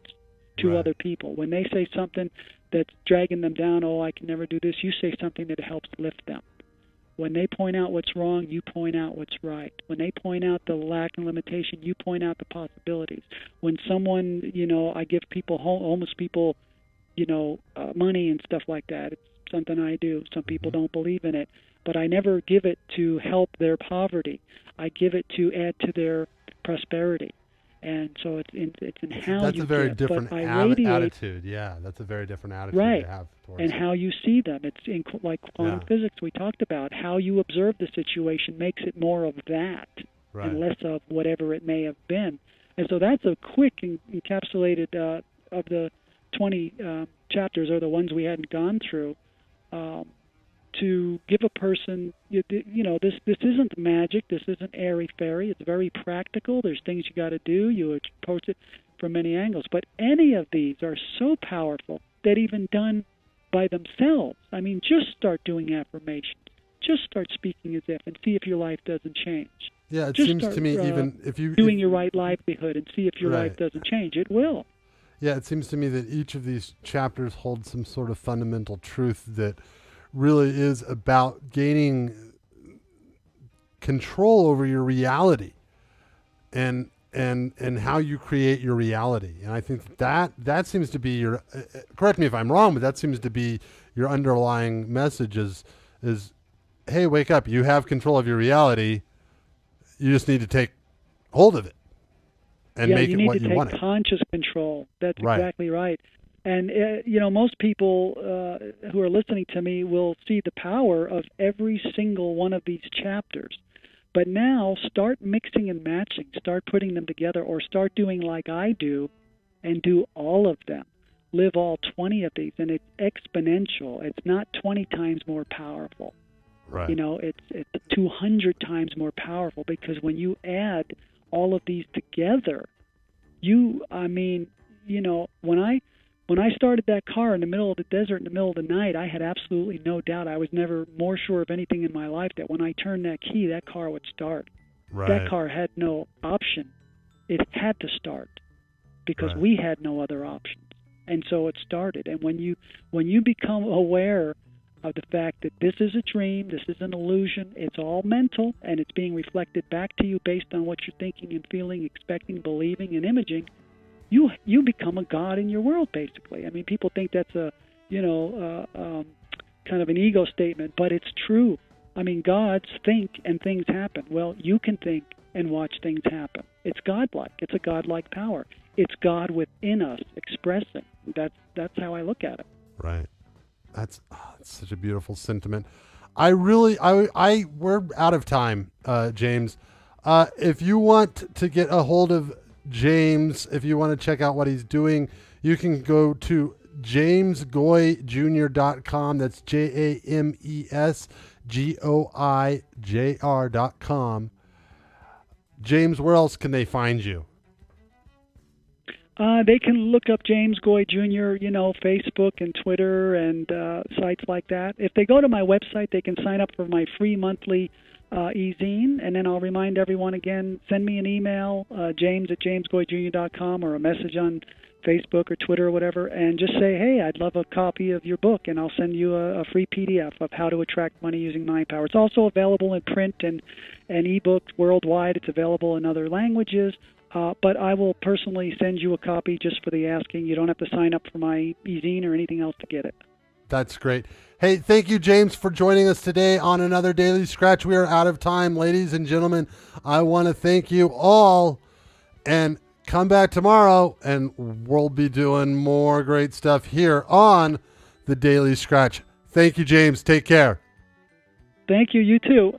[SPEAKER 1] to other people. When they say something that's dragging them down, I can never do this, you say something that helps lift them. When they point out what's wrong, you point out what's right. When they point out the lack and limitation, you point out the possibilities. When someone, I give people, homeless people, money and stuff like that, it's something I do. Some people don't believe in it, but I never give it to help their poverty. I give it to add to their prosperity. And so it's in how
[SPEAKER 2] that's
[SPEAKER 1] you
[SPEAKER 2] a very
[SPEAKER 1] give.
[SPEAKER 2] different
[SPEAKER 1] but I radiate,
[SPEAKER 2] attitude. Yeah, that's a very different attitude
[SPEAKER 1] right,
[SPEAKER 2] to have towards
[SPEAKER 1] and
[SPEAKER 2] it.
[SPEAKER 1] how you see them. It's in like quantum physics we talked about. How you observe the situation makes it more of that and less of whatever it may have been. And so that's a quick encapsulated of the 20 chapters, or the ones we hadn't gone through, to give a person, this isn't magic, this isn't airy-fairy, it's very practical. There's things you got to do. You approach it from many angles. But any of these are so powerful that even done by themselves, I mean, just start doing affirmations. Just start speaking as if and see if your life doesn't change.
[SPEAKER 2] Yeah, it
[SPEAKER 1] just
[SPEAKER 2] seems
[SPEAKER 1] start,
[SPEAKER 2] to me even if you...
[SPEAKER 1] doing your right livelihood and see if your life doesn't change. It will.
[SPEAKER 2] Yeah, it seems to me that each of these chapters holds some sort of fundamental truth that really is about gaining control over your reality and how you create your reality. And I think that seems to be your, correct me if I'm wrong, but that seems to be your underlying message is, hey, wake up. You have control of your reality. You just need to take hold of it and make it what you want.
[SPEAKER 1] You need to take conscious control. That's exactly right. And, most people who are listening to me will see the power of every single one of these chapters. But now start mixing and matching, start putting them together, or start doing like I do and do all of them. Live all 20 of these, and it's exponential. It's not 20 times more powerful.
[SPEAKER 2] Right.
[SPEAKER 1] It's 200 times more powerful, because when you add all of these together, when I started that car in the middle of the desert in the middle of the night, I had absolutely no doubt. I was never more sure of anything in my life that when I turned that key, that car would start.
[SPEAKER 2] Right.
[SPEAKER 1] That car had no option. It had to start because we had no other options. And so it started. And when you become aware of the fact that this is a dream, this is an illusion, it's all mental, and it's being reflected back to you based on what you're thinking and feeling, expecting, believing, and imaging, you become a god in your world, basically. I mean, people think that's a kind of an ego statement, but it's true. I mean, gods think and things happen. Well, you can think and watch things happen. It's godlike. It's a godlike power. It's God within us expressing. That's how I look at it.
[SPEAKER 2] Right. That's such a beautiful sentiment. We're out of time, James. If you want to get a hold of James, if you want to check out what he's doing, you can go to jamesgoijr.com. That's JamesGoijr.com. James, where else can they find you?
[SPEAKER 1] They can look up James Goy Jr., Facebook and Twitter and sites like that. If they go to my website, they can sign up for my free monthly e-zine, and then I'll remind everyone again, send me an email, james@jamesgoijr.com, or a message on Facebook or Twitter or whatever, and just say, hey, I'd love a copy of your book, and I'll send you a free PDF of how to attract money using mind power. It's also available in print and e-books worldwide. It's available in other languages. But I will personally send you a copy just for the asking. You don't have to sign up for my e-zine or anything else to get it.
[SPEAKER 2] That's great. Hey, thank you, James, for joining us today on another Daily Scratch. We are out of time, ladies and gentlemen. I want to thank you all, and come back tomorrow, and we'll be doing more great stuff here on the Daily Scratch. Thank you, James. Take care.
[SPEAKER 1] Thank you. You too.